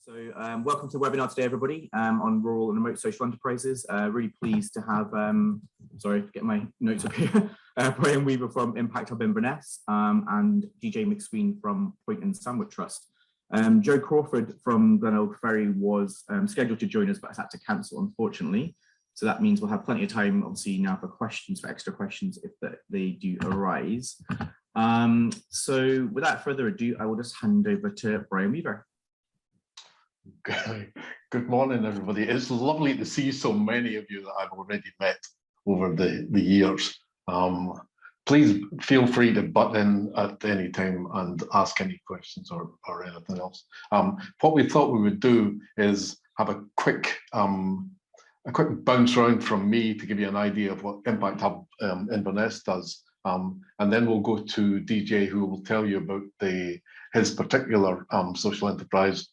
Welcome to the webinar today, everybody, on rural and remote social enterprises. Really pleased to have, sorry, get my notes up here, Brian Weaver from Impact Hub Inverness and DJ MacSween from Point and Sandwick Trust. Joe Crawford from Glenelg Ferry was scheduled to join us, but has had to cancel, unfortunately. So that means we'll have plenty of time, obviously, now for questions, for extra questions, if they do arise. So without further ado, I will just hand over to Brian Weaver. Good morning, everybody. It's lovely to see so many of you that I've already met over the years. Please feel free to butt in at any time and ask any questions or anything else. What we thought we would do is have a quick bounce round from me to give you an idea of what Impact Hub Inverness does. And then we'll go to DJ, who will tell you about his particular social enterprise.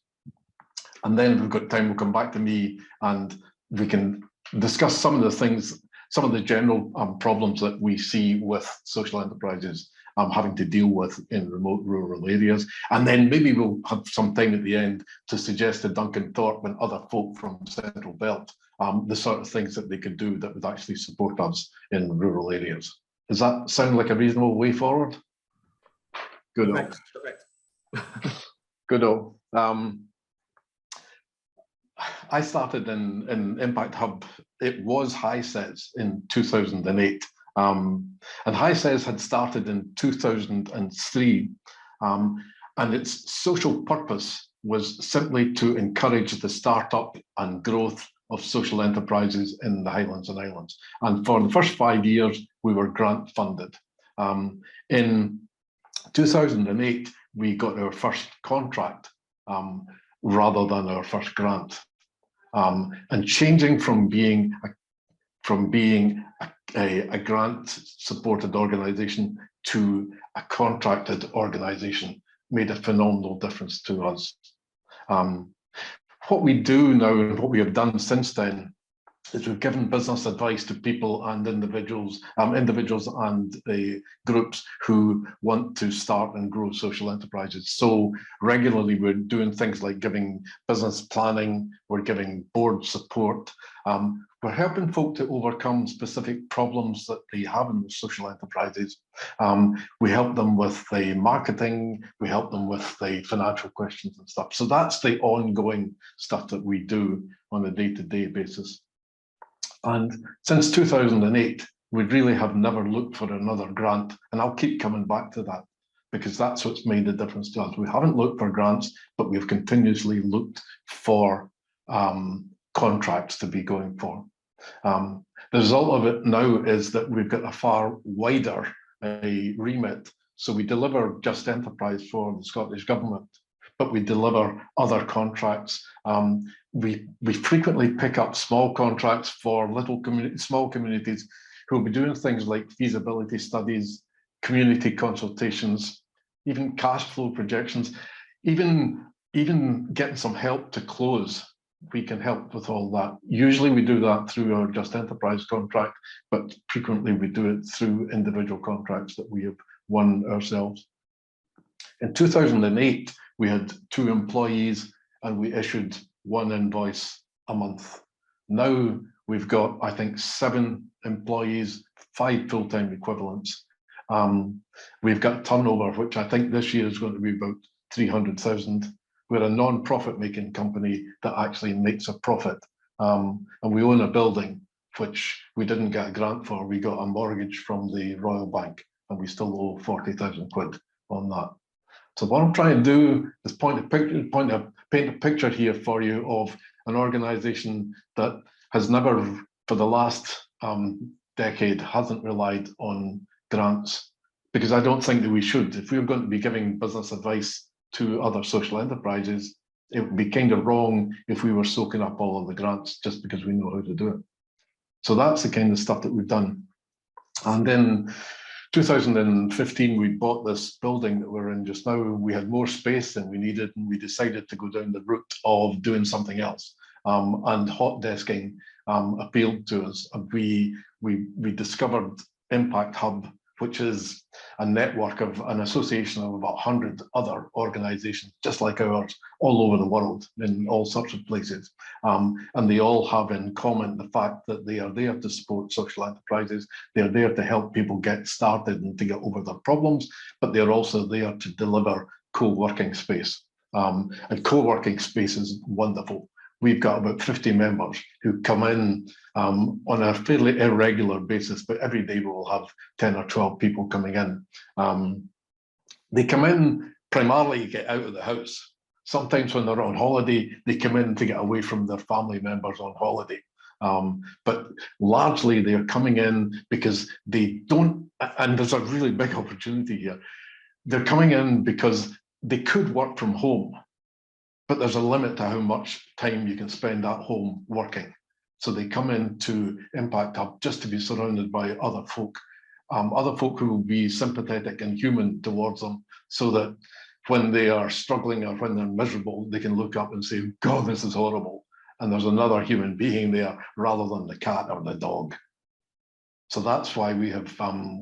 And then if we've got time, we'll come back to me and we can discuss some of the things, some of the general problems that we see with social enterprises having to deal with in remote rural areas. And then maybe we'll have some time at the end to suggest to Duncan Thorpe and other folk from Central Belt the sort of things that they could do that would actually support us in rural areas. Does that sound like a reasonable way forward? Good. Good. I started in Impact Hub. It was HiSES in 2008, and HiSES had started in 2003, and its social purpose was simply to encourage the startup and growth of social enterprises in the Highlands and Islands. And for the first 5 years, we were grant funded. In 2008, we got our first contract rather than our first grant. And changing from being a grant-supported organisation to a contracted organisation made a phenomenal difference to us. What we do now and what we have done since then is we've given business advice to people and individuals and groups who want to start and grow social enterprises. So regularly we're doing things like giving business planning, we're giving board support, we're helping folk to overcome specific problems that they have in the social enterprises. We help them with the marketing, we help them with the financial questions and stuff. So that's the ongoing stuff that we do on a day-to-day basis. And since 2008, we really have never looked for another grant. And I'll keep coming back to that because that's what's made the difference to us. We haven't looked for grants, but we've continuously looked for contracts to be going for. The result of it now is that we've got a far wider remit. So we deliver Just Enterprise for the Scottish Government, but we deliver other contracts. We frequently pick up small contracts for small communities who will be doing things like feasibility studies, community consultations, even cash flow projections, even getting some help to close. We can help with all that. Usually we do that through our Just Enterprise contract, but frequently we do it through individual contracts that we have won ourselves. In 2008, we had 2 employees and we issued 1 invoice a month. Now we've got, I think, 7 employees, 5 full-time equivalents. We've got turnover, which I think this year is going to be about 300,000. We're a non-profit making company that actually makes a profit. And we own a building, which we didn't get a grant for. We got a mortgage from the Royal Bank and we still owe 40,000 quid on that. So what I'm trying to do is paint a picture here for you of an organisation that has never, for the last decade, hasn't relied on grants, because I don't think that we should. If we were going to be giving business advice to other social enterprises, it would be kind of wrong if we were soaking up all of the grants just because we know how to do it. So that's the kind of stuff that we've done. And then 2015, we bought this building that we're in just now. We had more space than we needed, and we decided to go down the route of doing something else. And hot desking appealed to us. And we discovered Impact Hub which is a network of an association of about 100 other organizations, just like ours, all over the world, in all sorts of places. And they all have in common the fact that they are there to support social enterprises. They're there to help people get started and to get over their problems, but they're also there to deliver co-working space. And co-working space is wonderful. We've got about 50 members who come in on a fairly irregular basis, but every day we will have 10 or 12 people coming in. They come in primarily to get out of the house. Sometimes when they're on holiday, they come in to get away from their family members on holiday. But largely they're coming in because they don't, and there's a really big opportunity here. They're coming in because they could work from home, but there's a limit to how much time you can spend at home working. So they come into Impact Hub just to be surrounded by other folk who will be sympathetic and human towards them, so that when they are struggling or when they're miserable, they can look up and say, God, this is horrible. And there's another human being there rather than the cat or the dog. So that's why we have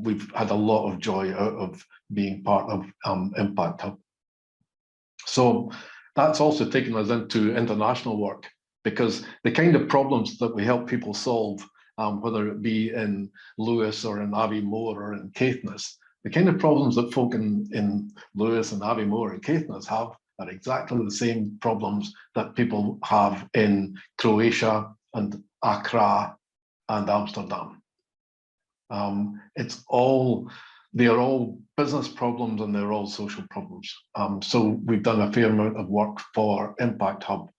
we've had a lot of joy out of being part of Impact Hub. So that's also taken us into international work, because the kind of problems that we help people solve, whether it be in Uist or in Aviemore or in Caithness, the kind of problems that folk in Uist and Aviemore and Caithness have are exactly the same problems that people have in Croatia and Accra and Amsterdam. They are all business problems and they're all social problems. So we've done a fair amount of work for Impact Hub,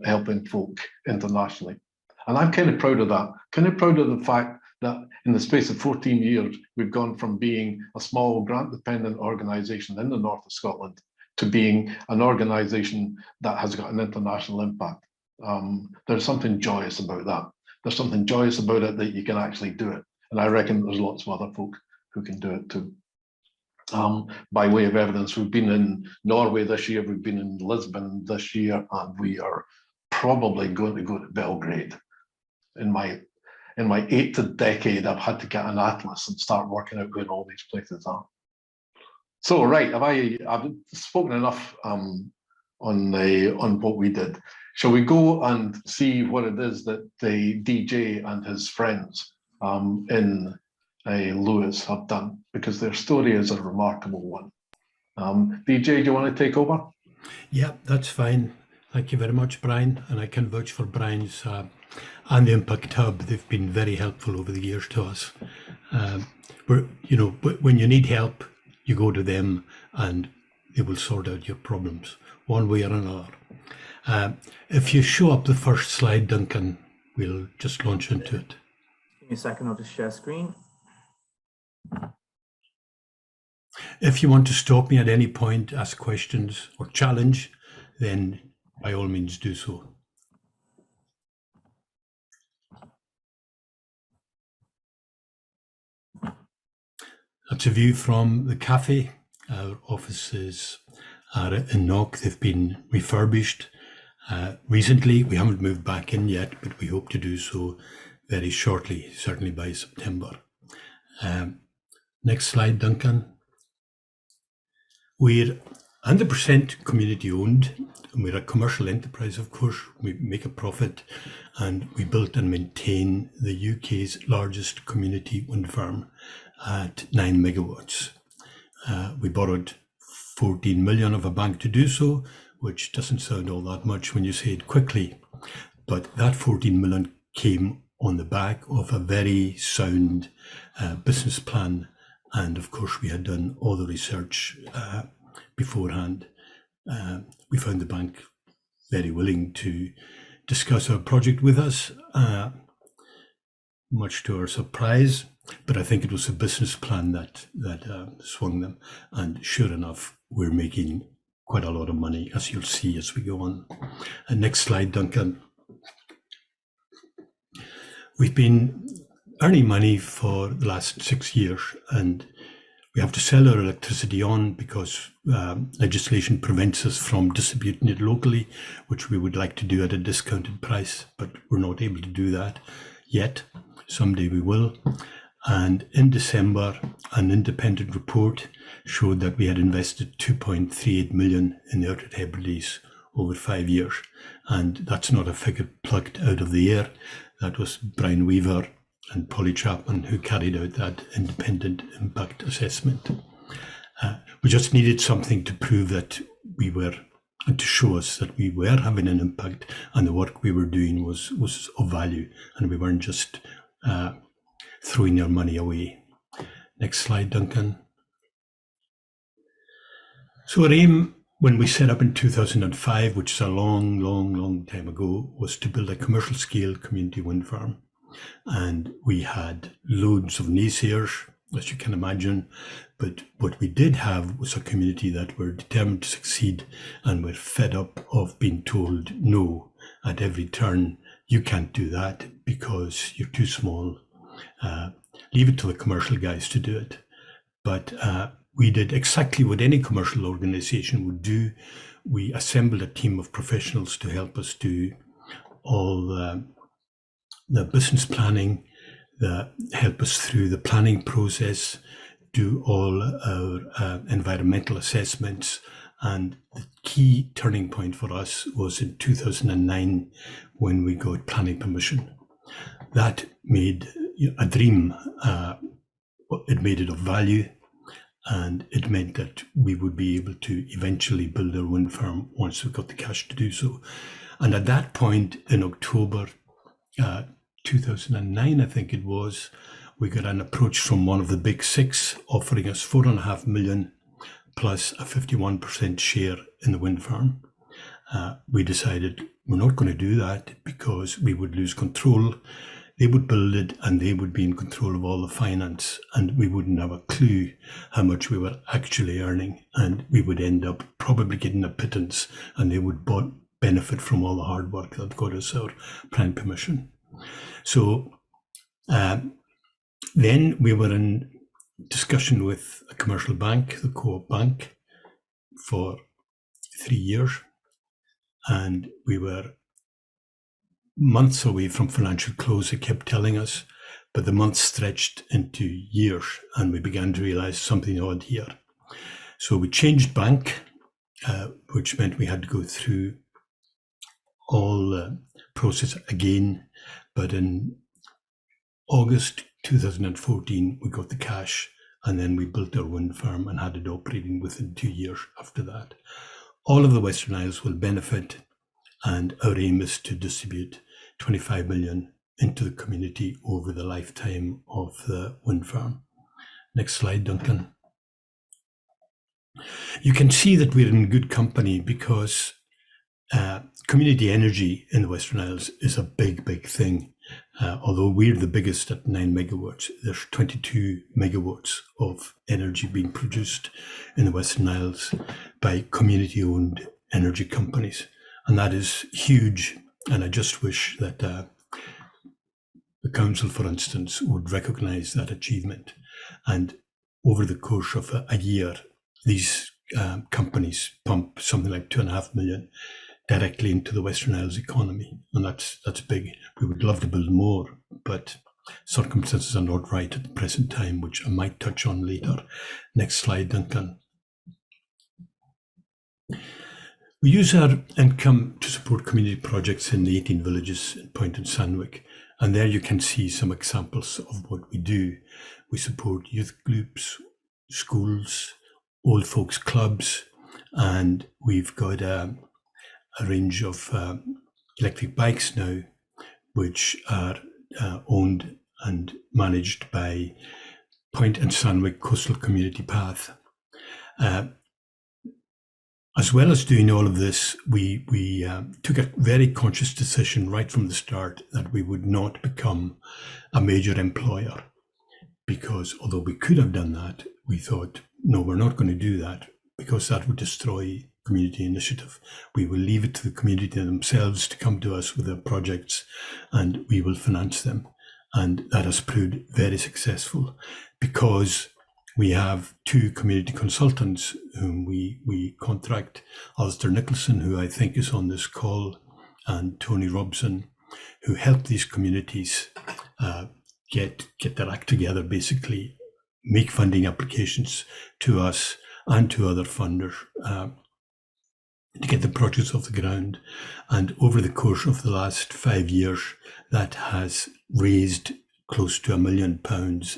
helping folk internationally. And I'm kind of proud of that, kind of proud of the fact that in the space of 14 years, we've gone from being a small grant-dependent organisation in the north of Scotland to being an organisation that has got an international impact. There's something joyous about that. There's something joyous about it that you can actually do it. And I reckon there's lots of other folk who can do it too. By way of evidence, we've been in Norway this year, we've been in Lisbon this year, and we are probably going to go to Belgrade. In my 8th decade, I've had to get an atlas and start working out where all these places are. So, right, I've spoken enough on what we did. Shall we go and see what it is that the DJ and his friends in Uist have done, because their story is a remarkable one. DJ, do you want to take over? Yeah, that's fine. Thank you very much, Brian. And I can vouch for Brian's and the Impact Hub. They've been very helpful over the years to us. When you need help, you go to them and they will sort out your problems one way or another. If you show up the first slide, Duncan, we'll just launch into it. Give me a second, I'll just share screen. If you want to stop me at any point, ask questions or challenge, then by all means do so. That's a view from the cafe. Our offices are in Knock. They've been refurbished recently. We haven't moved back in yet, but we hope to do so very shortly, certainly by September. Next slide, Duncan. We're 100% community owned, and we're a commercial enterprise, of course. We make a profit, and we built and maintain the UK's largest community wind farm at 9 megawatts. We borrowed 14 million of a bank to do so, which doesn't sound all that much when you say it quickly, but that 14 million came on the back of a very sound business plan. And of course, we had done all the research beforehand. We found the bank very willing to discuss our project with us, much to our surprise. But I think it was a business plan that swung them. And sure enough, we're making quite a lot of money, as you'll see as we go on. And next slide, Duncan. We've been earning money for the last 6 years, and we have to sell our electricity on because legislation prevents us from distributing it locally, which we would like to do at a discounted price, but we're not able to do that yet. Someday we will. And in December, an independent report showed that we had invested 2.38 million in the Outer Hebrides over 5 years. And that's not a figure plucked out of the air. That was Brian Weaver and Polly Chapman who carried out that independent impact assessment. We just needed something to prove that we were, and to show us that we were having an impact and the work we were doing was of value and we weren't just throwing your money away. Next slide, Duncan. So our aim when we set up in 2005, which is a long time ago, was to build a commercial scale community wind farm. And we had loads of naysayers, as you can imagine, but what we did have was a community that were determined to succeed and were fed up of being told no at every turn. You can't do that because you're too small. Leave it to the commercial guys to do it. But we did exactly what any commercial organization would do. We assembled a team of professionals to help us do all the business planning, help us through the planning process, do all our environmental assessments. And the key turning point for us was in 2009 when we got planning permission. That made a dream, it made it of value, and it meant that we would be able to eventually build our wind farm once we got the cash to do so. And at that point in October 2009, I think it was, we got an approach from one of the big six offering us 4.5 million plus a 51% share in the wind farm. We decided we're not going to do that because we would lose control. They would build it and they would be in control of all the finance and we wouldn't have a clue how much we were actually earning, and we would end up probably getting a pittance and they would benefit from all the hard work that got us our planning permission. So then we were in discussion with a commercial bank, the Co-op Bank, for 3 years, and we were months away from financial close, they kept telling us, but the months stretched into years and we began to realize something odd here. So we changed bank, which meant we had to go through all the process again. But in August 2014, we got the cash and then we built our wind farm and had it operating within 2 years after that. All of the Western Isles will benefit, and our aim is to distribute 25 million into the community over the lifetime of the wind farm. Next slide, Duncan. You can see that we're in good company because community energy in the Western Isles is a big thing. Although we're the biggest at 9 megawatts, there's 22 megawatts of energy being produced in the Western Isles by community-owned energy companies. And that is huge. And I just wish that the council, for instance, would recognise that achievement. And over the course of a year, these companies pump something like 2.5 million directly into the Western Isles economy. And that's big. We would love to build more, but circumstances are not right at the present time, which I might touch on later. Next slide, Duncan. We use our income to support community projects in the 18 villages in Point and Sandwick. And there you can see some examples of what we do. We support youth groups, schools, old folks clubs, and we've got a range of electric bikes now, which are owned and managed by Point and Sandwick Coastal Community Path. As well as doing all of this, we took a very conscious decision right from the start that we would not become a major employer, because although we could have done that, we thought, no, we're not going to do that because that would destroy community initiative. We will leave it to the community themselves to come to us with their projects and we will finance them. And that has proved very successful because we have 2 community consultants whom we contract, Alistair Nicholson, who I think is on this call, and Tony Robson, who help these communities get their act together, basically make funding applications to us and to other funders to get the projects off the ground. And over the course of the last 5 years, that has raised close to £1 million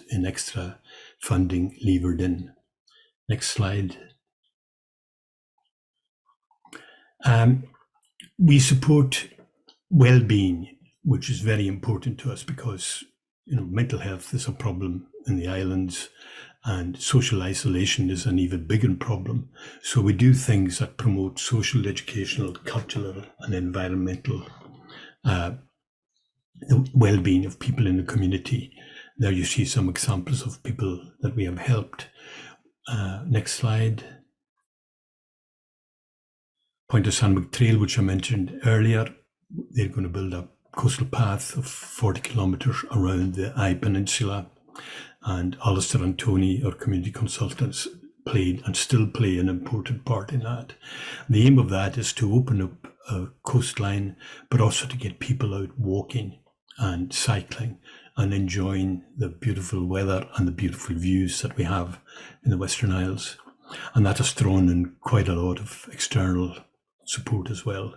in extra funding levered in. Next slide. We support well-being, which is very important to us because mental health is a problem in the islands and social isolation is an even bigger problem. So we do things that promote social, educational, cultural and environmental the well-being of people in the community. There you see some examples of people that we have helped. Next slide. Point of Sandwick Trail, which I mentioned earlier, they're going to build a coastal path of 40 kilometres around the Eye Peninsula. And Alistair and Tony, our community consultants, played and still play an important part in that. The aim of that is to open up a coastline, but also to get people out walking and cycling and enjoying the beautiful weather and the beautiful views that we have in the Western Isles. And that has drawn in quite a lot of external support as well.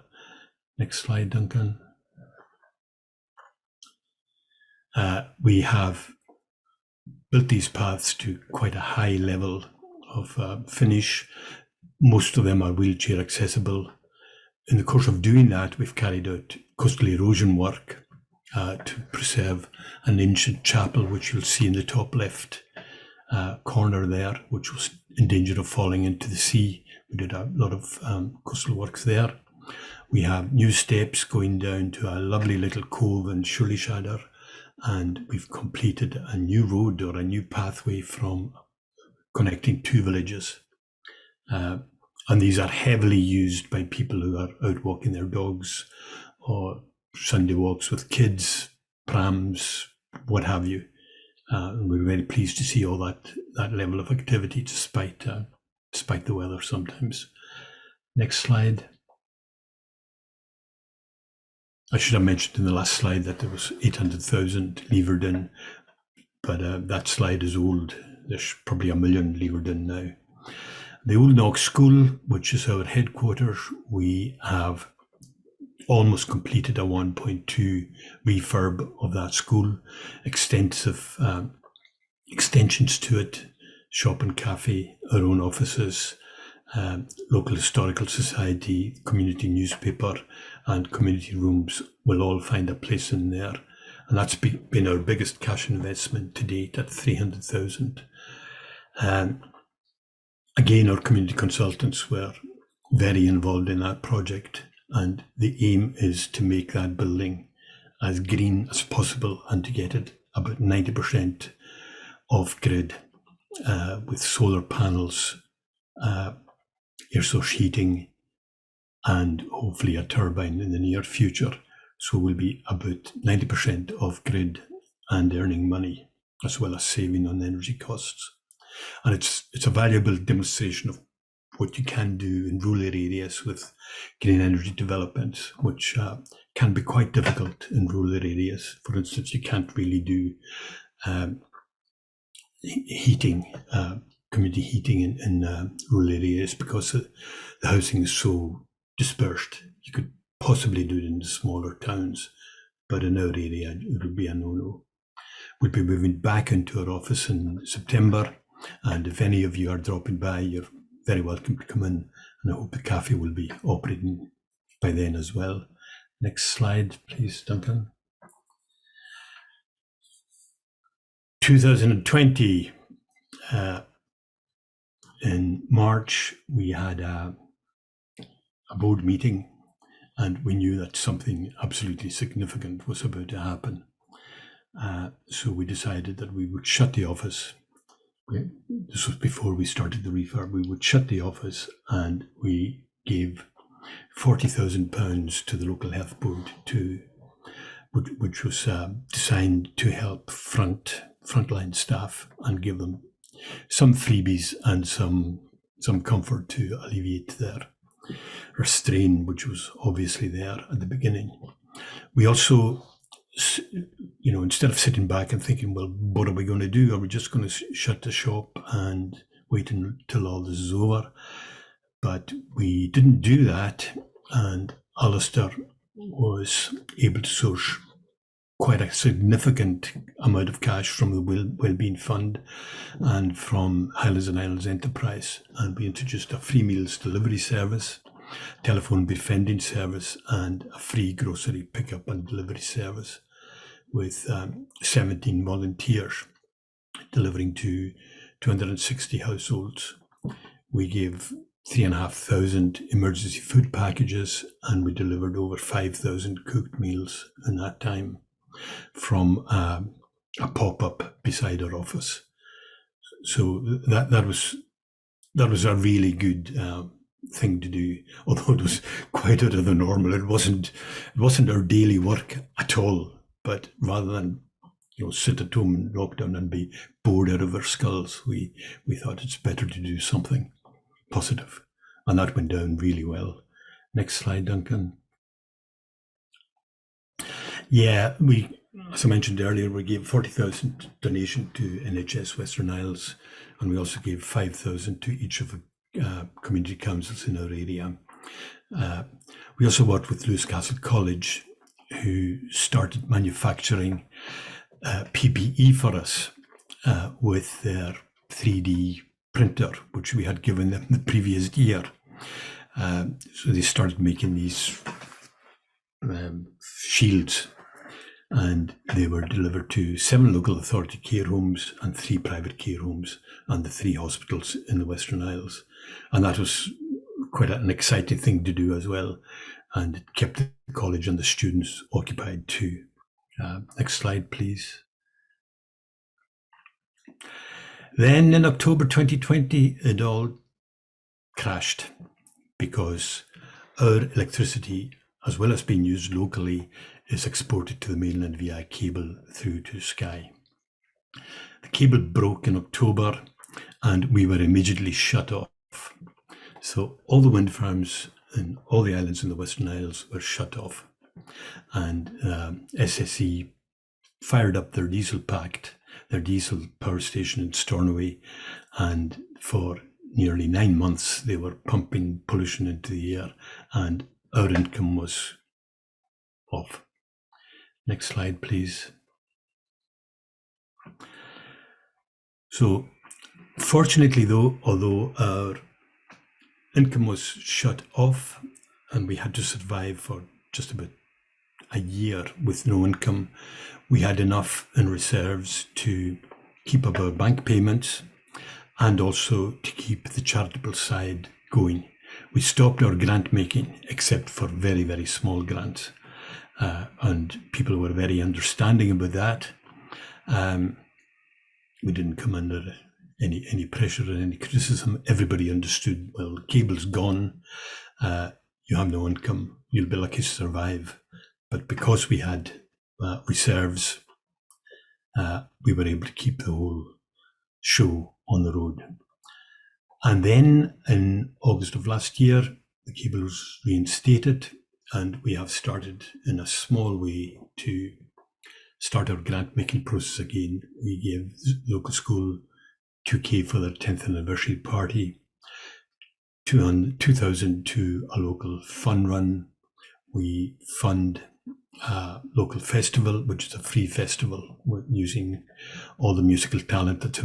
Next slide, Duncan. We have built these paths to quite a high level of finish. Most of them are wheelchair accessible. In the course of doing that, we've carried out coastal erosion work to preserve an ancient chapel, which you'll see in the top left corner there, which was in danger of falling into the sea. We did a lot of coastal works there. We have new steps going down to a lovely little cove in Shullyshadder, and we've completed a new road or a new pathway from connecting two villages. And these are heavily used by people who are out walking their dogs or Sunday walks with kids, prams, what have you. We're very pleased to see all that level of activity despite the weather sometimes. Next slide. I should have mentioned in the last slide that there was 800,000 levered in, but that slide is old. There's probably 1 million levered in now. The Old Knock School, which is our headquarters, we have almost completed a 1.2 refurb of that school, extensive extensions to it, shop and cafe, our own offices, local historical society, community newspaper and community rooms will all find a place in there. And that's been our biggest cash investment to date at 300,000. Again, our community consultants were very involved in that project, and the aim is to make that building as green as possible and to get it about 90% off grid with solar panels, air source heating, and hopefully a turbine in the near future. So we'll be about 90% off grid and earning money, as well as saving on energy costs. And it's a valuable demonstration of what you can do in rural areas with green energy development, which can be quite difficult in rural areas. For instance, you can't really do heating, community heating in rural areas because the housing is so dispersed. You could possibly do it in the smaller towns, but in our area, it would be a no-no. We'll be moving back into our office in September, and if any of you are dropping by, you're very welcome to come in, and I hope the cafe will be operating by then as well. Next slide, please, Duncan. 2020, in March, we had a board meeting, and we knew that something absolutely significant was about to happen. So we decided that we would shut the office. This was before we started the refurb. We would shut the office, and we gave £40,000 to the local health board which was designed to help frontline staff and give them some freebies and some comfort to alleviate their strain, which was obviously there at the beginning. We also instead of sitting back and thinking, well, what are we going to do? Are we just going to shut the shop and wait until all this is over? But we didn't do that, and Alistair was able to source quite a significant amount of cash from the Wellbeing Fund and from Highlands and Islands Enterprise, and we introduced a free meals delivery service, telephone befriending service, and a free grocery pickup and delivery service with 17 volunteers delivering to 260 households. We gave 3,500 emergency food packages, and we delivered over 5,000 cooked meals in that time from a pop-up beside our office. So that was a really good thing to do, although it was quite out of the normal. It wasn't our daily work at all. But rather than sit at home in lockdown and be bored out of our skulls, we thought it's better to do something positive, and that went down really well. Next slide, Duncan. Yeah, as I mentioned earlier, we gave 40,000 donation to NHS Western Isles, and we also gave 5,000 to each of the community councils in our area. We also worked with Lewis Castle College, who started manufacturing PPE for us with their 3D printer, which we had given them the previous year. So they started making these shields, and they were delivered to 7 local authority care homes and 3 private care homes and the 3 hospitals in the Western Isles. And that was quite an exciting thing to do as well, and it kept the college and the students occupied too. Next slide, please. Then in October 2020, it all crashed because our electricity, as well as being used locally, is exported to the mainland via cable through to Skye. The cable broke in October and we were immediately shut off. So all the wind farms in all the islands in the Western Isles were shut off, and SSE fired up their diesel power station in Stornoway, and for nearly 9 months they were pumping pollution into the air, and our income was off. Next slide, please. So fortunately though, although our income was shut off and we had to survive for just about a year with no income, we had enough in reserves to keep up our bank payments and also to keep the charitable side going. We stopped our grant making except for very, very small grants, and people were very understanding about that. We didn't come under any pressure or any criticism. Everybody understood, well, the cable's gone, you have no income, you'll be lucky to survive. But because we had reserves, we were able to keep the whole show on the road. And then in August of last year, the cable was reinstated, and we have started in a small way to start our grant making process again. We gave the local school 2K for their 10th anniversary party, 2,000 to a local fun run. We fund a local festival, which is a free festival using all the musical talent that's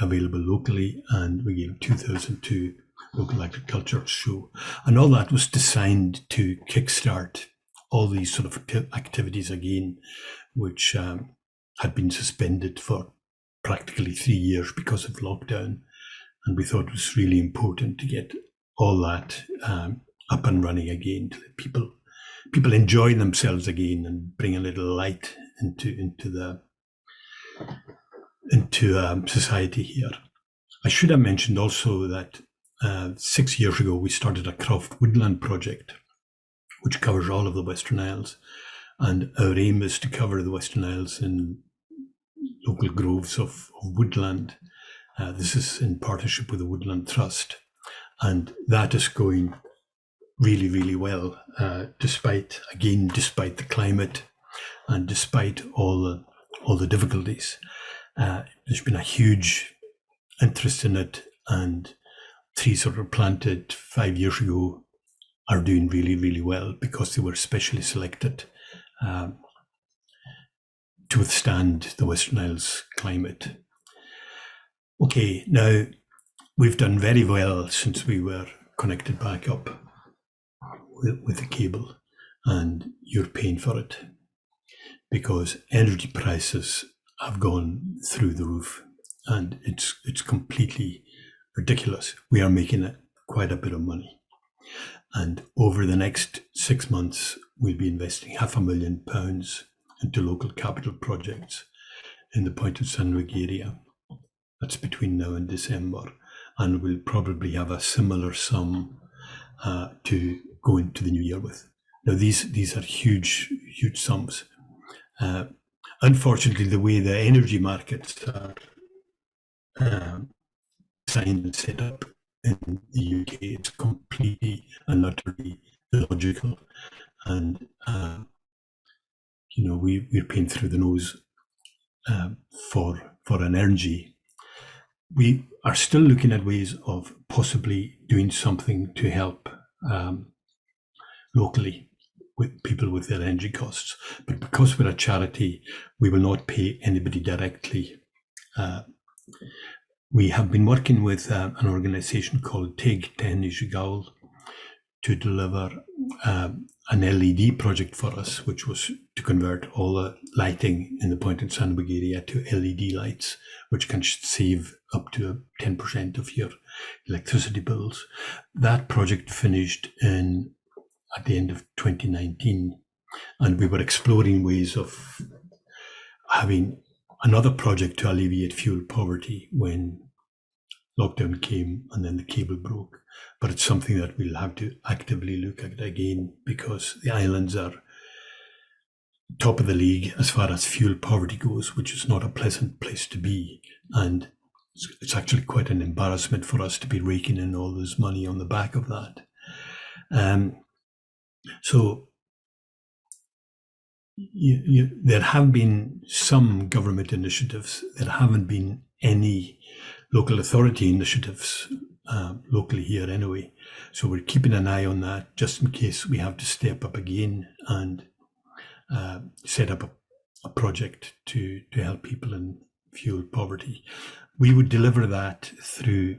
available locally, and we gave 2,000 to local agriculture show. And all that was designed to kickstart all these sort of activities again, which had been suspended for practically 3 years because of lockdown. And we thought it was really important to get all that up and running again, to let people enjoy themselves again and bring a little light into society here. I should have mentioned also that 6 years ago we started a Crawford woodland project, which covers all of the Western Isles, and our aim is to cover the Western Isles in local groves of woodland. This is in partnership with the Woodland Trust, and that is going really, really well, despite the climate and despite all the difficulties, there's been a huge interest in it, and trees that were planted 5 years ago are doing really, really well because they were specially selected to withstand the Western Isles climate. Okay, now we've done very well since we were connected back up with the cable, and you're paying for it because energy prices have gone through the roof, and it's completely ridiculous. We are making quite a bit of money, and over the next 6 months we'll be investing £500,000 into local capital projects in the Point of Sandwick area. That's between now and December, and we'll probably have a similar sum to go into the new year with. Now these are huge sums. Unfortunately, the way the energy markets are designed and set up in the UK, it's completely and utterly illogical, and we're paying through the nose for an energy. We are still looking at ways of possibly doing something to help locally with people with their energy costs. But because we're a charity, we will not pay anybody directly. We have been working with an organisation called TIG, Technisch Gaul, to deliver an LED project for us, which was to convert all the lighting in the Point and Sandwick area to LED lights, which can save up to 10% of your electricity bills. That project finished at the end of 2019, and we were exploring ways of having another project to alleviate fuel poverty when lockdown came and then the cable broke. But it's something that we'll have to actively look at again, because the islands are top of the league as far as fuel poverty goes, which is not a pleasant place to be. And it's actually quite an embarrassment for us to be raking in all this money on the back of that. So there have been some government initiatives. There haven't been any local authority initiatives locally here anyway. So we're keeping an eye on that just in case we have to step up again and set up a project to help people in fuel poverty. We would deliver that through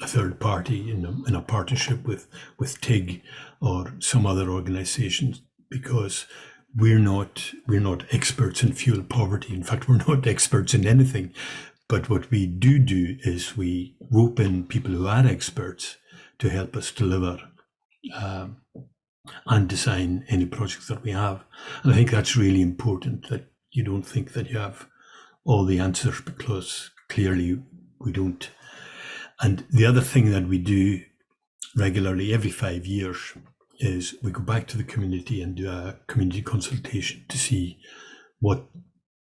a third party in a partnership with TIG or some other organizations, because we're not experts in fuel poverty. In fact, we're not experts in anything. But what we do is we rope in people who are experts to help us deliver and design any projects that we have. And I think that's really important, that you don't think that you have all the answers, because clearly we don't. And the other thing that we do regularly every 5 years is we go back to the community and do a community consultation to see what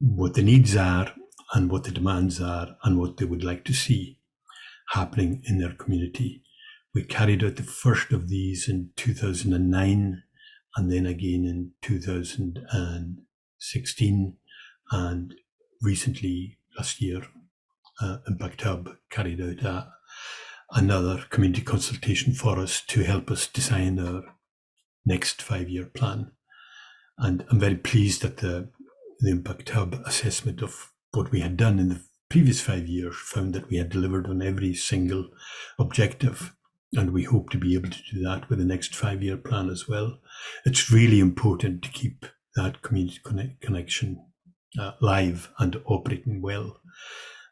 the needs are and what the demands are and what they would like to see happening in their community. We carried out the first of these in 2009 and then again in 2016, and recently last year Impact Hub carried out another community consultation for us to help us design our next 5-year plan. And I'm very pleased that the Impact Hub assessment of what we had done in the previous 5 years found that we had delivered on every single objective, and we hope to be able to do that with the next 5-year plan as well. It's really important to keep that community connection live and operating well.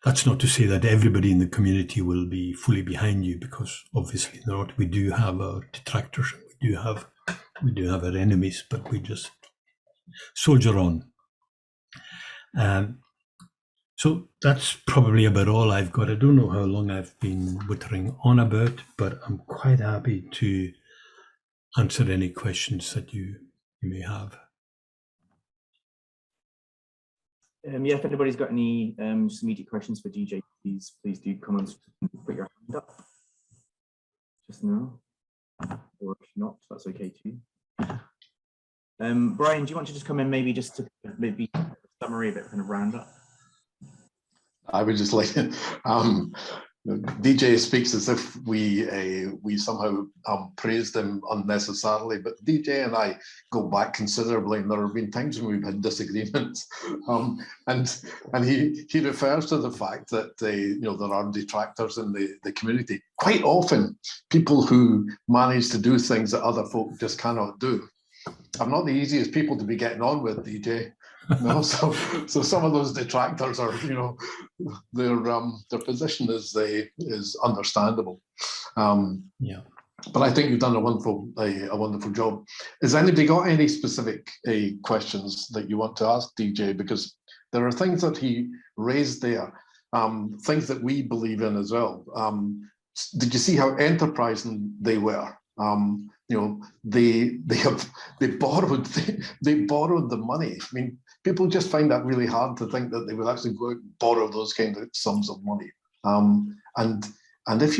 That's not to say that everybody in the community will be fully behind you, because obviously not. We do have our detractors, we do have our enemies, but we just soldier on. So that's probably about all I've got. I don't know how long I've been wittering on about, but I'm quite happy to answer any questions that you may have. Yeah, if anybody's got any just immediate questions for DJ, please do come and put your hand up just now, or if not, that's okay too. Brian, do you want to just come in maybe just to maybe summary of it, kind of round up? I would just like DJ speaks as if we somehow praised him unnecessarily, but DJ and I go back considerably, and there have been times when we've had disagreements, and he refers to the fact that there are detractors in the community. Quite often, people who manage to do things that other folk just cannot do. I'm not the easiest people to be getting on with, DJ. No, so some of those detractors are, their position is understandable. Yeah. But I think you've done a wonderful job. Has anybody got any specific questions that you want to ask DJ? Because there are things that he raised there, things that we believe in as well. Did you see how enterprising they were? They borrowed the money. I mean, people just find that really hard to think that they would actually go out and borrow those kind of sums of money. And if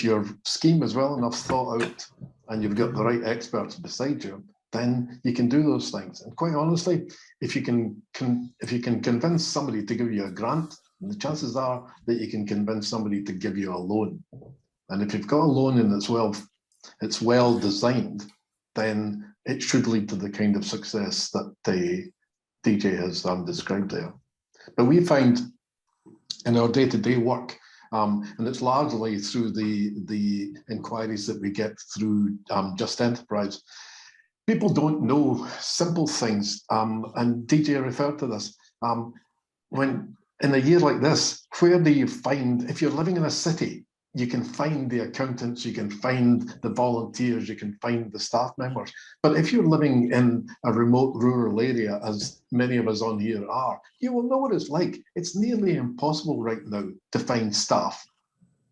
your scheme is well enough thought out and you've got the right experts beside you, then you can do those things. And quite honestly, if you can convince somebody to give you a grant, the chances are that you can convince somebody to give you a loan. And if you've got a loan and it's well designed, then it should lead to the kind of success that the DJ has described there. But we find in our day-to-day work, and it's largely through the inquiries that we get through Just Enterprise, people don't know simple things, and DJ referred to this. When in a year like this, where do you find, if you're living in a city, you can find the accountants, you can find the volunteers, you can find the staff members. But if you're living in a remote rural area, as many of us on here are, you will know what it's like. It's nearly impossible right now to find staff.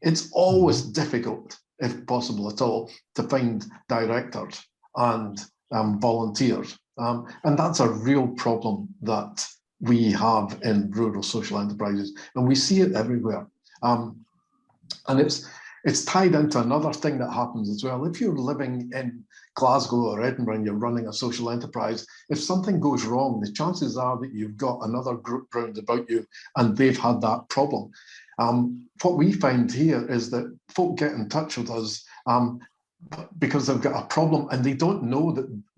It's always difficult, if possible at all, to find directors and volunteers. And that's a real problem that we have in rural social enterprises, and we see it everywhere. And it's tied into another thing that happens as well. If you're living in Glasgow or Edinburgh and you're running a social enterprise, if something goes wrong, the chances are that you've got another group round about you and they've had that problem. What we find here is that folk get in touch with us because they've got a problem and they don't know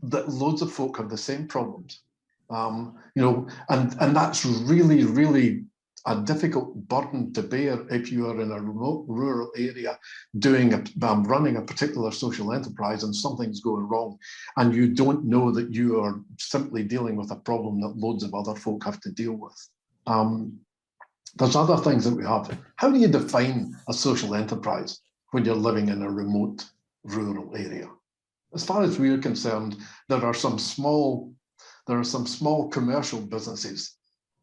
that loads of folk have the same problems. And that's really, really a difficult burden to bear if you are in a remote rural area running a particular social enterprise and something's going wrong and you don't know that you are simply dealing with a problem that loads of other folk have to deal with. There's other things that we have. How do you define a social enterprise when you're living in a remote rural area? As far as we're concerned, there are some small commercial businesses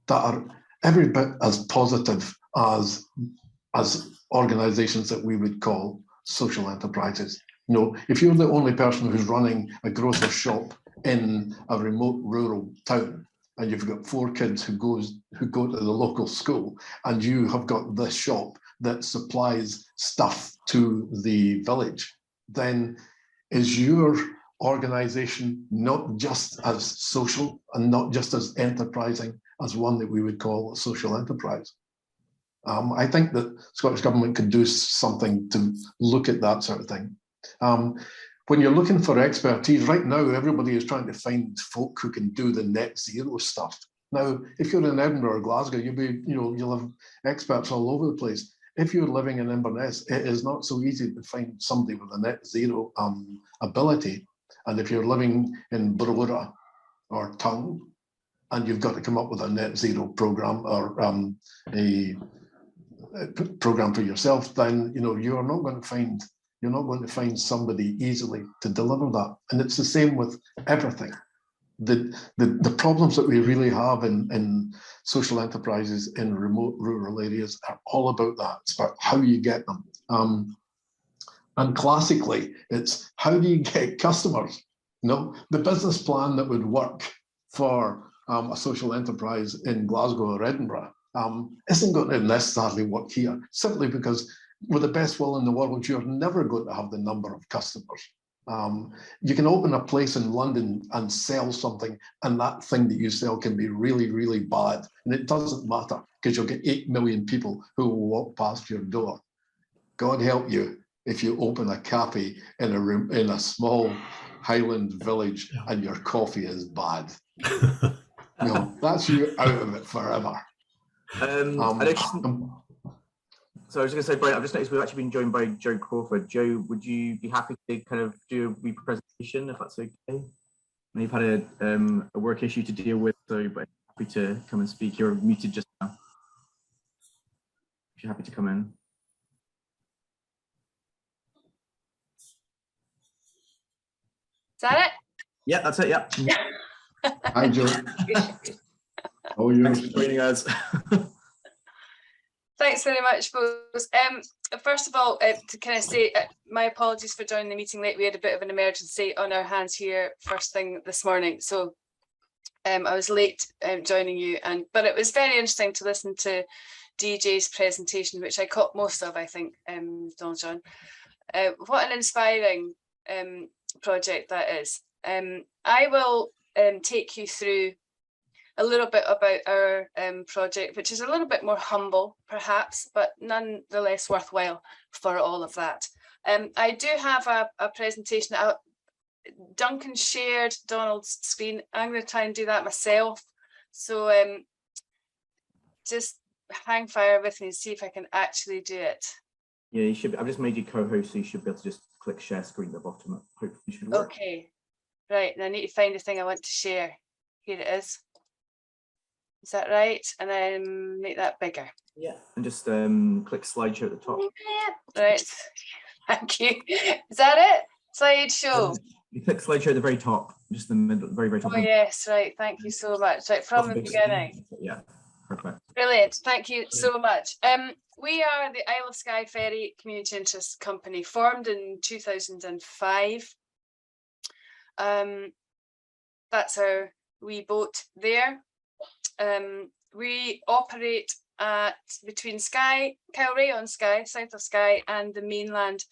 that are every bit as positive as organizations that we would call social enterprises. If you're the only person who's running a grocer's shop in a remote rural town and you've got 4 kids who go to the local school and you have got this shop that supplies stuff to the village, then is your organization not just as social and not just as enterprising as one that we would call a social enterprise? I think that Scottish Government could do something to look at that sort of thing. When you're looking for expertise, right now everybody is trying to find folk who can do the net zero stuff. Now, if you're in Edinburgh or Glasgow, you'll have experts all over the place. If you're living in Inverness, it is not so easy to find somebody with a net zero ability. And if you're living in Brora or Tongue, and you've got to come up with a net zero program or a program for yourself, then you're not going to find somebody easily to deliver that. And it's the same with everything. The problems that we really have in social enterprises in remote rural areas are all about that. It's about how you get them. And classically, it's how do you get customers? The business plan that would work for a social enterprise in Glasgow or Edinburgh isn't going to necessarily work here, simply because with the best will in the world, you're never going to have the number of customers You can open a place in London and sell something, and that thing that you sell can be really, really bad. And it doesn't matter, because you'll get 8 million people who will walk past your door. God help you if you open a cafe in a room in a small Highland village and your coffee is bad. That's you out of it forever. So I was just going to say, Brian, I've just noticed we've actually been joined by Joe Crawford. Joe, would you be happy to kind of do a wee presentation, if that's okay? I know you've had a work issue to deal with, so but happy to come and speak. You're muted just now. If you're happy to come in. Is that it? Yeah, that's it. Yeah. Hi, Joe. How are you? Thanks for joining us. Thanks very much, folks. First of all, to kind of say my apologies for joining the meeting late. We had a bit of an emergency on our hands here first thing this morning, so I was late joining you. But it was very interesting to listen to DJ's presentation, which I caught most of, I think, Donald John. What an inspiring project that is. I will take you through a little bit about our project, which is a little bit more humble, perhaps, but nonetheless worthwhile for all of that. I do have a presentation out. Duncan shared Donald's screen. I'm going to try and do that myself. So just hang fire with me and see if I can actually do it. Yeah, you should. I've just made you co-host, so you should be able to just click share screen at the bottom. Hopefully, it should work. Okay, right. And I need to find the thing I want to share. Here it is. Is that right? And then make that bigger. Yeah, and just click slideshow at the top. Yeah, right. Thank you. Is that it? Slideshow. You click slideshow at the very top, just the middle, very top. Oh yes, right. Thank you so much. Right from the beginning. Yeah, perfect. Brilliant. Thank you so much. We are the Isle of Skye Ferry Community Interest Company, formed in 2005. That's our wee boat there. We operate at between Skye, Kilray on Skye, south of Skye, and the mainland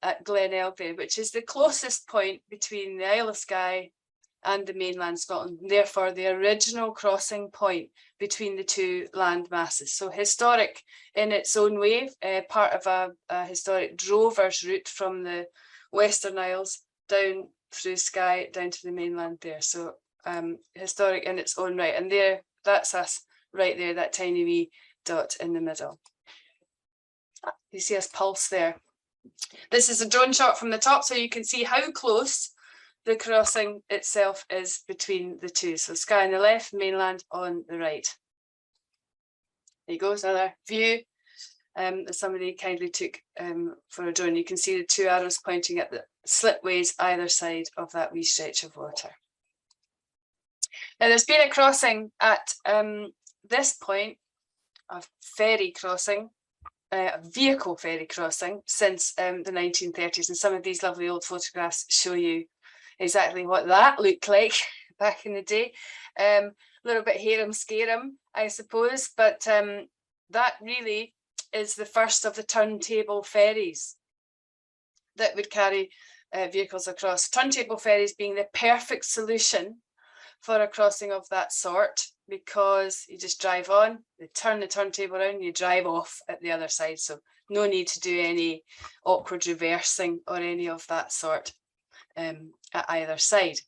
at Glenelg, which is the closest point between the Isle of Skye and the mainland Scotland, therefore the original crossing point between the two land masses. So historic in its own way, part of a historic drover's route from the Western Isles down through Skye down to the mainland there. So historic in its own right. And there, that's us right there, that tiny wee dot in the middle. You see us pulse there. This is a drone shot from the top, so you can see how close the crossing itself is between the two. So Skye on the left, mainland on the right. There you go, another view that somebody kindly took for a drone. You can see the two arrows pointing at the slipways either side of that wee stretch of water. Now there's been a crossing at this point, a ferry crossing, a vehicle ferry crossing since the 1930s, and some of these lovely old photographs show you exactly what that looked like back in the day. A little bit harum-scarum, I suppose, but that really is the first of the turntable ferries that would carry vehicles across. Turntable ferries being the perfect solution for a crossing of that sort, because you just drive on, they turn the turntable around, you drive off at the other side. So no need to do any awkward reversing or any of that sort at either side.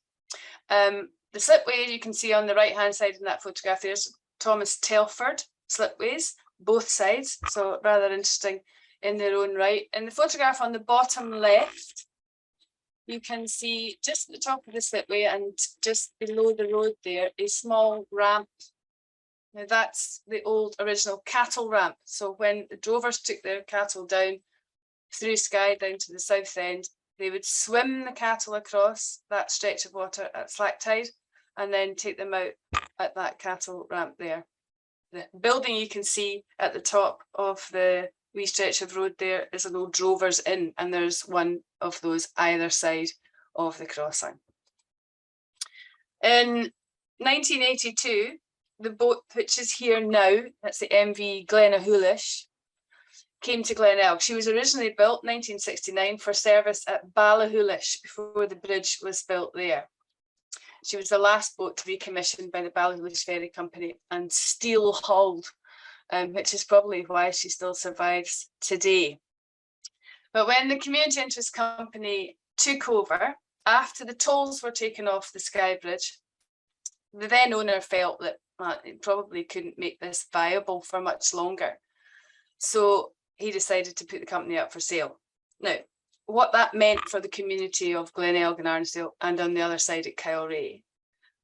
The slipway you can see on the right hand side in that photograph, there's Thomas Telford slipways, both sides, so rather interesting in their own right. In the photograph on the bottom left, you can see just at the top of the slipway and just below the road there, a small ramp. Now that's the old original cattle ramp. So when the drovers took their cattle down through Skye down to the south end, they would swim the cattle across that stretch of water at slack tide and then take them out at that cattle ramp there. The building you can see at the top of the wee stretch of road there is an old Drovers Inn, and there's one of those either side of the crossing. In 1982, the boat which is here now, that's the MV Glenelg, came to Glenelg. She was originally built in 1969 for service at Ballachulish before the bridge was built there. She was the last boat to be commissioned by the Ballachulish Ferry Company and steel hulled, which is probably why she still survives today. But when the Community Interest Company took over, after the tolls were taken off the Skye Bridge, the then owner felt that it probably couldn't make this viable for much longer. So he decided to put the company up for sale. Now, what that meant for the community of Glenelg and Arnsdale and on the other side at Kylray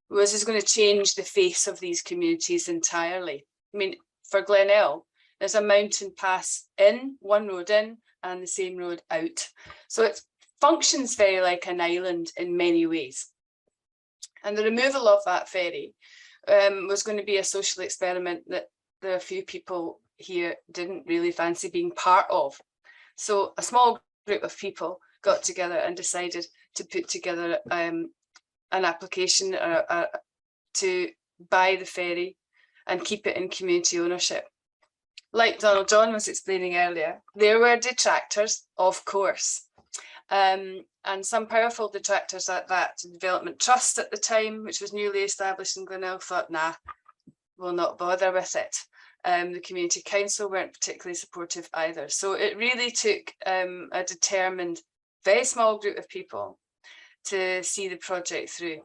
was it's going to change the face of these communities entirely. I mean, for Glenelg, there's a mountain pass in, one road in, and the same road out. So it functions very like an island in many ways. And the removal of that ferry was going to be a social experiment that there are a few people here didn't really fancy being part of. So a small group of people got together and decided to put together an application to buy the ferry and keep it in community ownership. Like Donald John was explaining earlier, there were detractors, of course, and some powerful detractors at that. Development Trust at the time, which was newly established in Glenelg, thought, nah, we'll not bother with it. The Community Council weren't particularly supportive either. So it really took a determined, very small group of people to see the project through.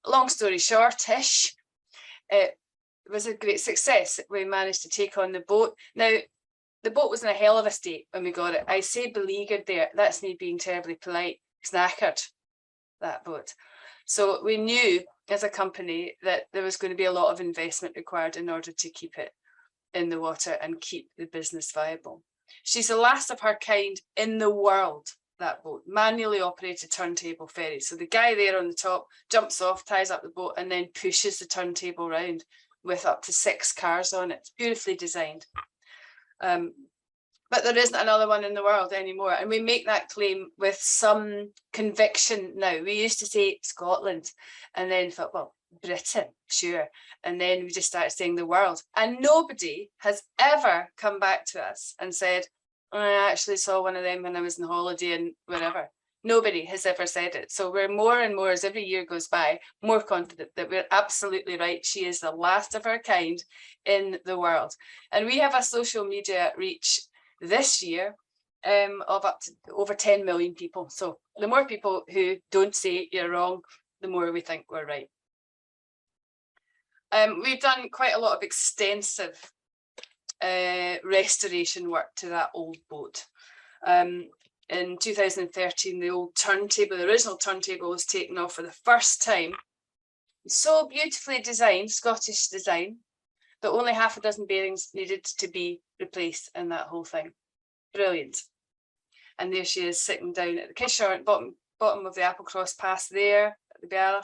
Long story short-ish, it was a great success. We managed to take on the boat. Now, the boat was in a hell of a state when we got it. I say beleaguered there. That's me being terribly polite. It's knackered, that boat. So we knew as a company that there was going to be a lot of investment required in order to keep it in the water and keep the business viable. She's the last of her kind in the world, that boat, manually operated turntable ferry. So the guy there on the top jumps off, ties up the boat, and then pushes the turntable round with up to 6 cars on it. It's beautifully designed. But there isn't another one in the world anymore. And we make that claim with some conviction now. We used to say Scotland and then thought, well, Britain, sure. And then we just started saying the world. And nobody has ever come back to us and said, oh, I actually saw one of them when I was on holiday and wherever. Nobody has ever said it. So we're more and more, as every year goes by, more confident that we're absolutely right. She is the last of her kind in the world. And we have a social media reach this year of up to over 10 million people. So the more people who don't say you're wrong, the more we think we're right. We've done quite a lot of extensive restoration work to that old boat. In 2013, the old turntable, the original turntable, was taken off for the first time. So beautifully designed, Scottish design, that only half a dozen bearings needed to be replaced in that whole thing. Brilliant. And there she is sitting down at the Kishore at the bottom of the Applecross Pass there at the Berg,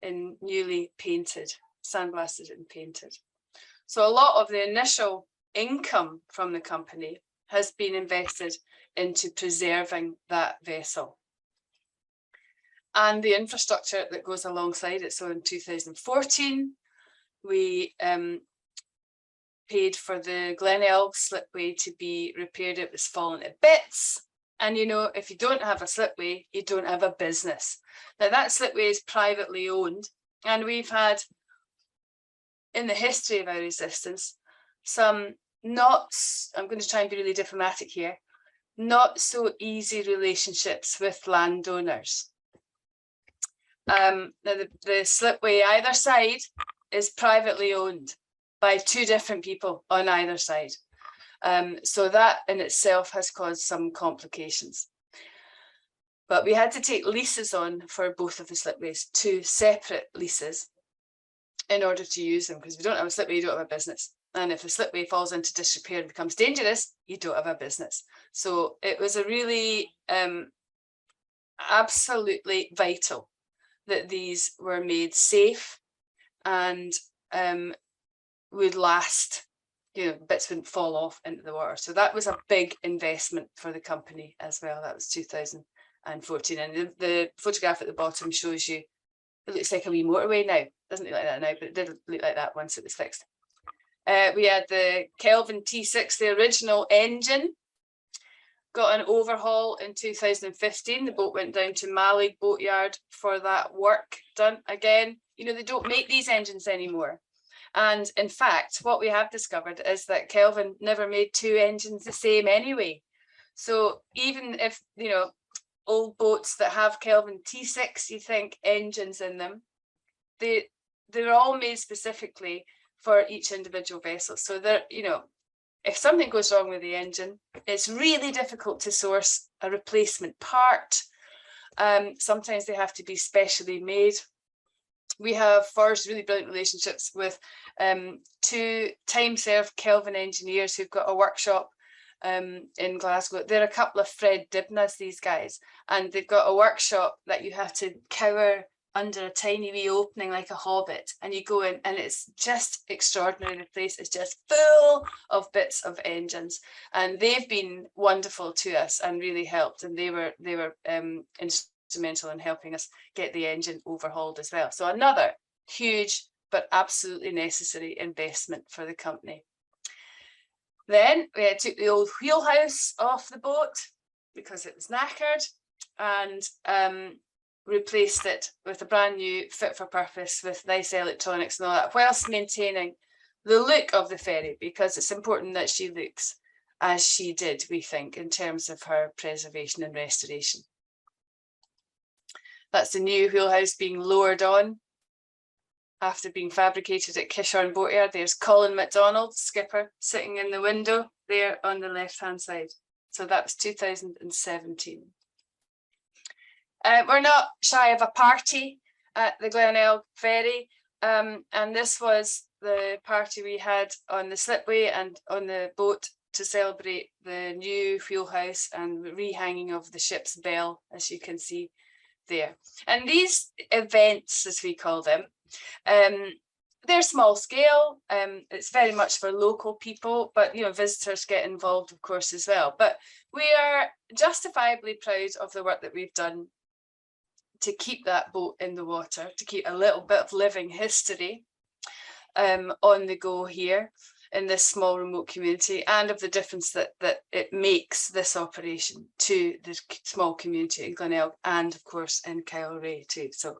in newly painted, sandblasted and painted. So a lot of the initial income from the company has been invested into preserving that vessel and the infrastructure that goes alongside it. So in 2014, we paid for the Glenelg slipway to be repaired. It was falling to bits. And you know, if you don't have a slipway, you don't have a business. Now that slipway is privately owned, and we've had, in the history of our resistance, some not, I'm going to try and be really diplomatic here, not so easy relationships with landowners. Now the slipway either side is privately owned by 2 different people on either side. So that in itself has caused some complications. But we had to take leases on for both of the slipways, 2 separate leases, in order to use them, because if you don't have a slipway, you don't have a business. And if the slipway falls into disrepair and becomes dangerous, you don't have a business. So it was a really absolutely vital that these were made safe and would last, you know, bits wouldn't fall off into the water. So that was a big investment for the company as well. That was 2014. And the photograph at the bottom shows you, it looks like a wee motorway now. Doesn't look like that now, but it did look like that once it was fixed. We had the Kelvin T6, the original engine, got an overhaul in 2015. The boat went down to Malig Boatyard for that work done. Again, you know, they don't make these engines anymore. And in fact, what we have discovered is that Kelvin never made two engines the same anyway. So even if, you know, old boats that have Kelvin T6, you think engines in them, they're all made specifically for each individual vessel. So they're, you know, if something goes wrong with the engine, it's really difficult to source a replacement part. Sometimes they have to be specially made. We have forged really brilliant relationships with two time-served Kelvin engineers who've got a workshop in Glasgow. They're a couple of Fred Dibnas, these guys, and they've got a workshop that you have to cower under a tiny wee opening like a hobbit, and you go in and it's just extraordinary. The place is just full of bits of engines, and they've been wonderful to us and really helped, and they were instrumental in helping us get the engine overhauled as well. So another huge but absolutely necessary investment for the company. Then we took the old wheelhouse off the boat because it was knackered, and replaced it with a brand new fit for purpose with nice electronics and all that, whilst maintaining the look of the ferry, because it's important that she looks as she did, we think, in terms of her preservation and restoration. That's the new wheelhouse being lowered on after being fabricated at Kishorn Boatyard. There's Colin MacDonald, skipper, sitting in the window there on the left-hand side. So that was 2017. We're not shy of a party at the Glenelg Ferry, and this was the party we had on the slipway and on the boat to celebrate the new wheelhouse and rehanging of the ship's bell, as you can see there. And these events, as we call them, they're small scale. It's very much for local people, but you know, visitors get involved, of course, as well. But we are justifiably proud of the work that we've done to keep that boat in the water, to keep a little bit of living history on the go here in this small remote community, and of the difference that it makes, this operation, to the small community in Glenelg and of course in Kyle too. So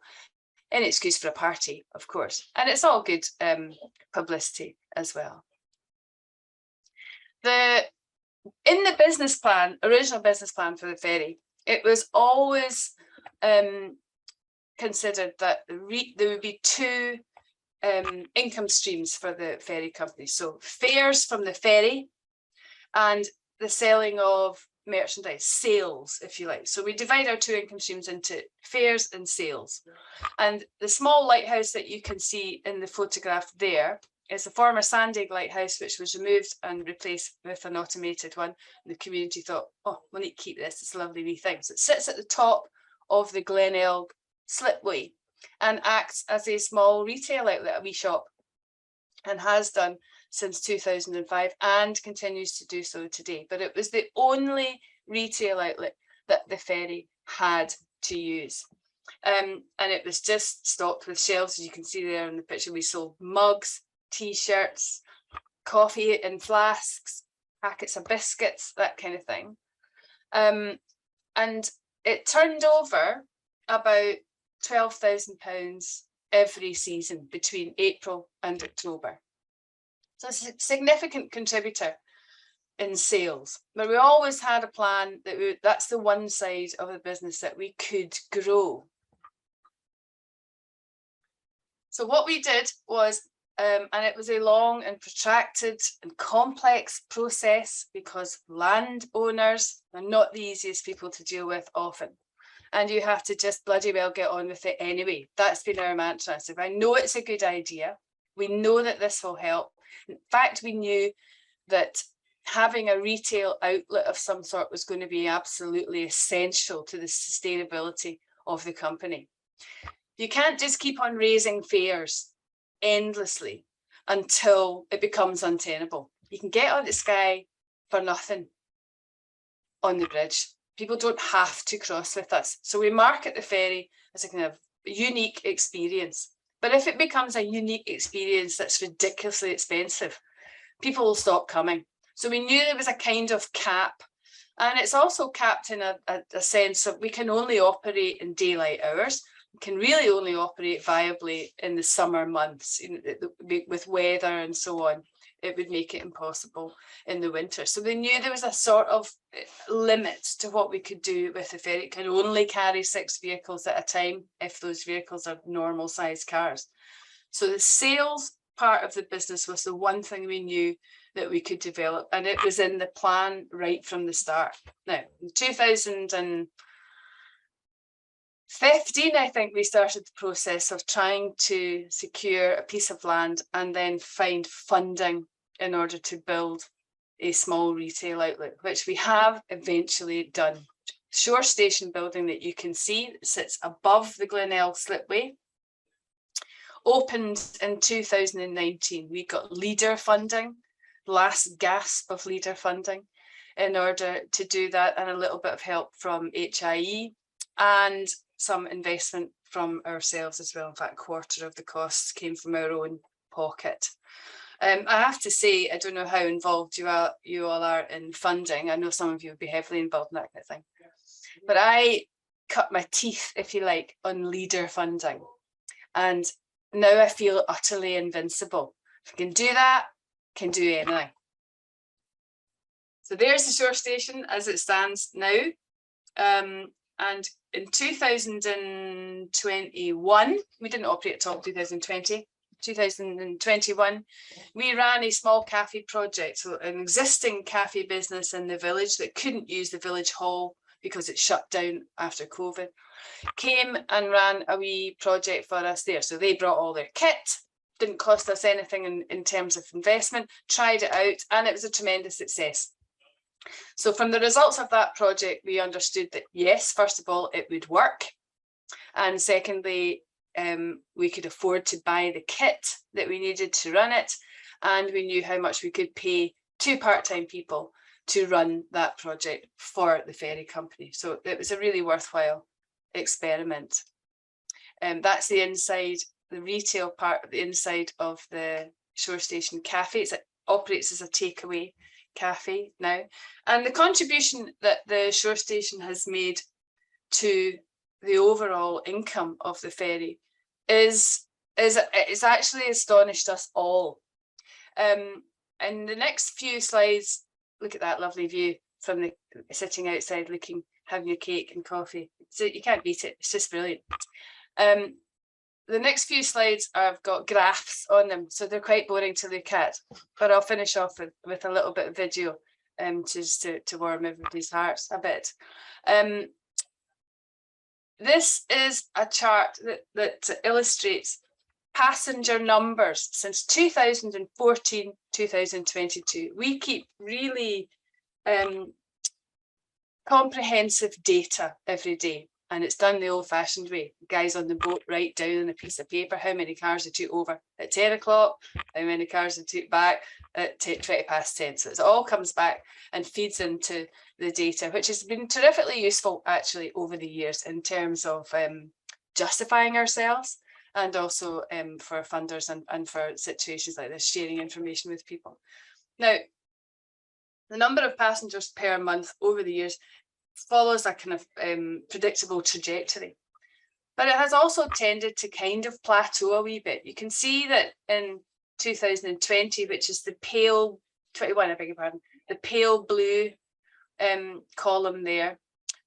an excuse for a party, of course, and it's all good publicity as well. In the business plan, original business plan for the ferry, it was always considered that there would be two income streams for the ferry company. So fares from the ferry and the selling of merchandise, sales, if you like. So we divide our two income streams into fares and sales. And the small lighthouse that you can see in the photograph there is a former Sandwick lighthouse, which was removed and replaced with an automated one. And the community thought, oh, we need to keep this, it's a lovely wee thing. So it sits at the top of the Glenelg slipway and acts as a small retail outlet, a wee shop, and has done since 2005 and continues to do so today. But it was the only retail outlet that the ferry had to use. And it was just stocked with shelves, as you can see there in the picture. We sold mugs, t-shirts, coffee in flasks, packets of biscuits, that kind of thing. And it turned over about £12,000 every season between April and October. So it's a significant contributor in sales, but we always had a plan that that's the one side of the business that we could grow. So what we did was, and it was a long and protracted and complex process, because landowners are not the easiest people to deal with often. And you have to just bloody well get on with it anyway. That's been our mantra. So I know it's a good idea. We know that this will help. In fact, we knew that having a retail outlet of some sort was going to be absolutely essential to the sustainability of the company. You can't just keep on raising fares endlessly until it becomes untenable. You can get on the Skye for nothing on the bridge. People don't have to cross with us. So we market the ferry as a kind of unique experience. But if it becomes a unique experience that's ridiculously expensive, people will stop coming. So we knew there was a kind of cap, and it's also capped in a sense of we can only operate in daylight hours. We can really only operate viably in the summer months, with weather and so on. It would make it impossible in the winter. So we knew there was a sort of limit to what we could do with the ferry. It can only carry 6 vehicles at a time if those vehicles are normal sized cars. So the sales part of the business was the one thing we knew that we could develop, and it was in the plan right from the start. Now, in 2015, I think we started the process of trying to secure a piece of land and then find funding in order to build a small retail outlet, which we have eventually done. Shore station building that you can see sits above the Glenelg slipway. Opened in 2019. We got leader funding, last gasp of leader funding in order to do that, and a little bit of help from HIE and some investment from ourselves as well. In fact, 1/4 of the costs came from our own pocket. I have to say, I don't know how involved you all are in funding. I know some of you would be heavily involved in that kind of thing. But I cut my teeth, if you like, on leader funding. And now I feel utterly invincible. If I can do that, I can do anything. So there's the shore station as it stands now. And in 2021, we didn't operate at all in 2020. 2021, we ran a small cafe project. So an existing cafe business in the village that couldn't use the village hall because it shut down after COVID, came and ran a wee project for us there. So they brought all their kit, didn't cost us anything in terms of investment, tried it out, and it was a tremendous success. So from the results of that project, we understood that, yes, first of all, it would work. And secondly, we could afford to buy the kit that we needed to run it. And we knew how much we could pay 2 part-time people to run that project for the ferry company. So it was a really worthwhile experiment. That's the inside, the retail part of the inside of the shore station cafe. It operates as a takeaway cafe now. And the contribution that the shore station has made to the overall income of the ferry is actually astonished us all. In the next few slides, look at that lovely view from the sitting outside looking, having your cake and coffee. So you can't beat it, it's just brilliant. The next few slides I've got graphs on them, so they're quite boring to look at, but I'll finish off with a little bit of video just to warm everybody's hearts a bit. This is a chart that illustrates passenger numbers since 2014, 2022. We keep really comprehensive data every day, and it's done the old-fashioned way. The guys on the boat write down on a piece of paper how many cars they took over at 10 o'clock, how many cars they took back at 20 past 10. So it all comes back and feeds into the data, which has been terrifically useful actually over the years in terms of justifying ourselves, and also for funders and for situations like this, sharing information with people. Now, the number of passengers per month over the years follows a kind of predictable trajectory, but it has also tended to kind of plateau a wee bit. You can see that in 2020, which is the pale 21, I beg your pardon, the pale blue column there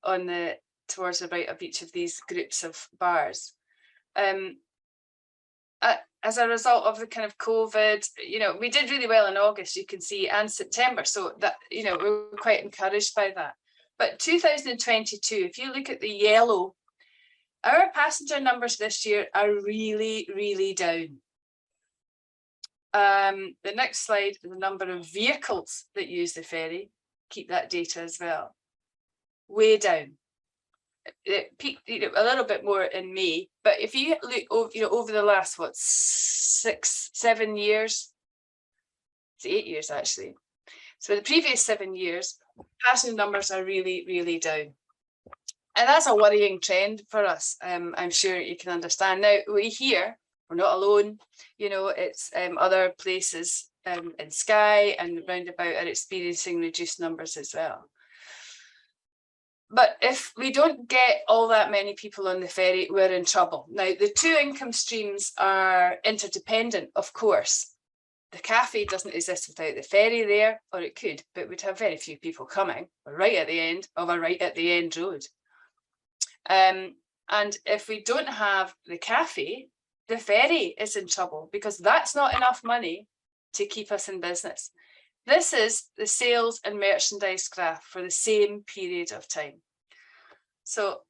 on the towards the right of each of these groups of bars. As a result of the kind of COVID, we did really well in August, you can see, and September. So that, we're quite encouraged by that. But 2022, if you look at the yellow, our passenger numbers this year are really, really down. The next slide, the number of vehicles that use the ferry, keep that data as well, way down. It peaked a little bit more in May, but if you look over the last 7 years, it's 8 years actually. So the previous 7 years, passenger numbers are really, really down. And that's a worrying trend for us. I'm sure you can understand. Now, we're not alone. It's other places in Skye and roundabout are experiencing reduced numbers as well. But if we don't get all that many people on the ferry, we're in trouble. Now, the two income streams are interdependent, of course. The cafe doesn't exist without the ferry there, or it could, but we'd have very few people coming. We're right at the end of a right at the end road. And if we don't have the cafe, the ferry is in trouble because that's not enough money to keep us in business. This is the sales and merchandise graph for the same period of time. So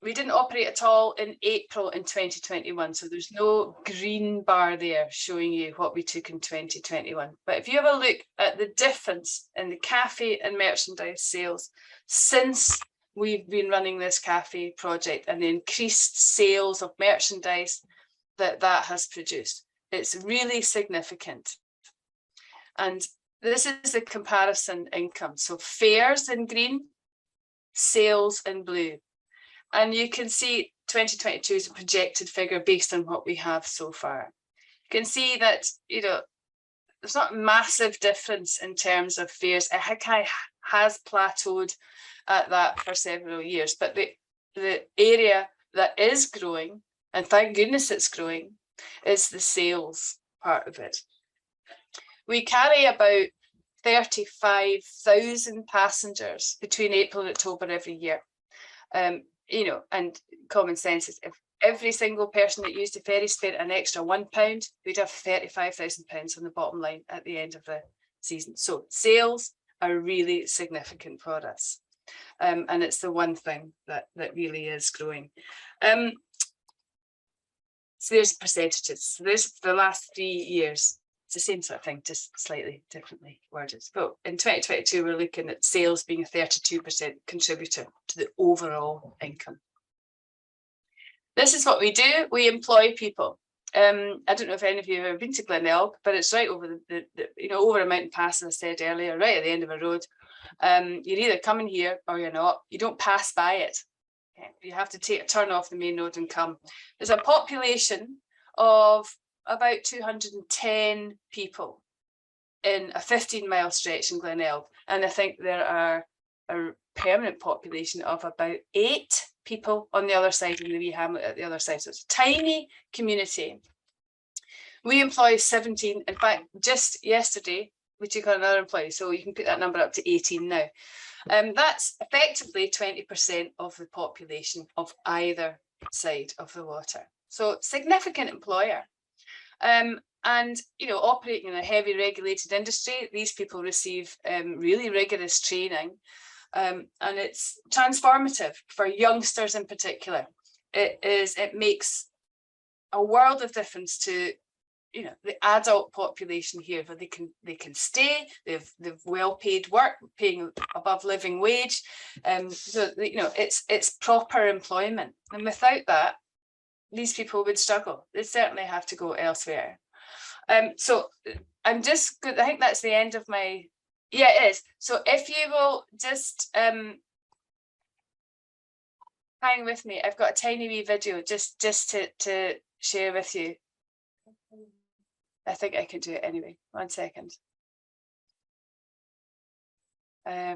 we didn't operate at all in April in 2021. So there's no green bar there showing you what we took in 2021. But if you have a look at the difference in the cafe and merchandise sales since we've been running this cafe project and the increased sales of merchandise that has produced, it's really significant. And this is the comparison income. So fares in green, sales in blue. And you can see 2022 is a projected figure based on what we have so far. You can see that, there's not a massive difference in terms of fares. It has plateaued at that for several years, but the area that is growing, and thank goodness it's growing, is the sales part of it. We carry about 35,000 passengers between April and October every year. And common sense is if every single person that used the ferry spent an extra £1, we'd have £35,000 on the bottom line at the end of the season. So sales are really significant for us. And it's the one thing that really is growing. So there's percentages. So there's the last 3 years. It's the same sort of thing, just slightly differently worded. But in 2022, we're looking at sales being a 32% contributor to the overall income. This is what we do. We employ people. I don't know if any of you have ever been to Glenelg, but it's right over over a mountain pass, as I said earlier, right at the end of a road. You're either coming here or you're not. You don't pass by it. You have to take a turn off the main road and come. There's a population of about 210 people in a 15-mile stretch in Glenelg. And I think there are a permanent population of about 8 people on the other side in the wee hamlet at the other side. So it's a tiny community. We employ 17. In fact, just yesterday, we took on another employee. So you can put that number up to 18 now. That's effectively 20% of the population of either side of the water. So significant employer. And operating in a heavy regulated industry, these people receive really rigorous training, and it's transformative for youngsters in particular. It makes a world of difference to the adult population here, where they can stay, they've well-paid work, paying above living wage, so it's proper employment. And without that, these people would struggle. They certainly have to go elsewhere. So I'm just good. I think that's the end of my. Yeah, it is. So if you will just hang with me, I've got a tiny wee video just to share with you. I think I can do it anyway. 1 second. I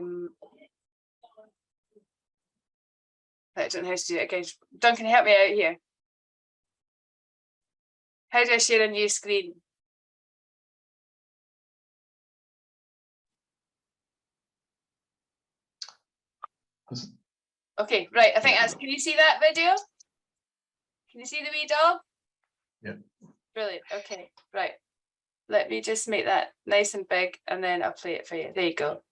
don't know how to do it again. Duncan, help me out here. How do I share a new screen? Okay, right. I think that's. Can you see that video? Can you see the wee dog? Yeah. Brilliant. Okay, right. Let me just make that nice and big and then I'll play it for you. There you go.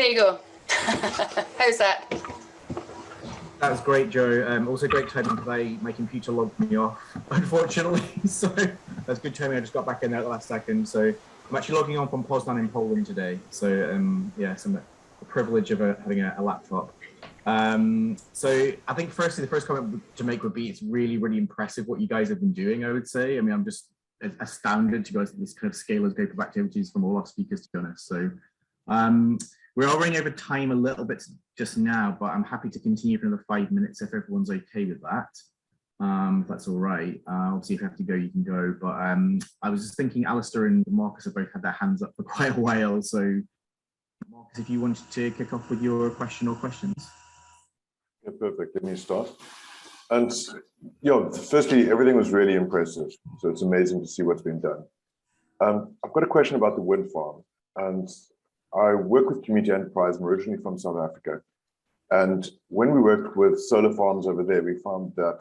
There you go. How's that? That was great, Joe. Also great timing because my computer logged me off, unfortunately. So that's good timing. I just got back in there at the last second. So I'm actually logging on from Poznan in Poland today. So yeah, the privilege of having a laptop. So I think firstly, the first comment to make would be it's really, really impressive what you guys have been doing, I would say. I mean, I'm just astounded to go to this kind of scale of scope of activities from all our speakers, to be honest. So we're all running over time a little bit just now, but I'm happy to continue for another 5 minutes if everyone's okay with that. If that's all right. Obviously, if you have to go, you can go. But I was just thinking Alistair and Marcus have both had their hands up for quite a while. So Marcus, if you wanted to kick off with your question or questions. Yeah, perfect. Let me start. And firstly, everything was really impressive. So it's amazing to see what's been done. I've got a question about the wind farm. And I work with community enterprise. I'm originally from South Africa. And when we worked with solar farms over there, we found that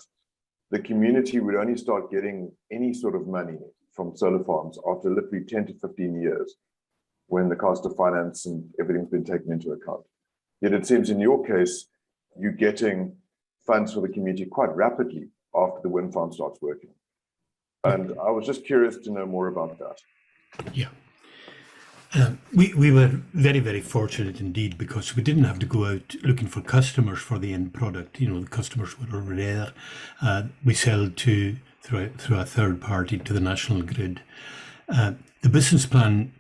the community would only start getting any sort of money from solar farms after literally 10 to 15 years, when the cost of finance and everything's been taken into account. Yet it seems in your case, you're getting funds for the community quite rapidly after the wind farm starts working. And I was just curious to know more about that. Yeah. We were very, very fortunate indeed, because we didn't have to go out looking for customers for the end product. You know, the customers were already there. We sell through a third party to the national grid. The business plan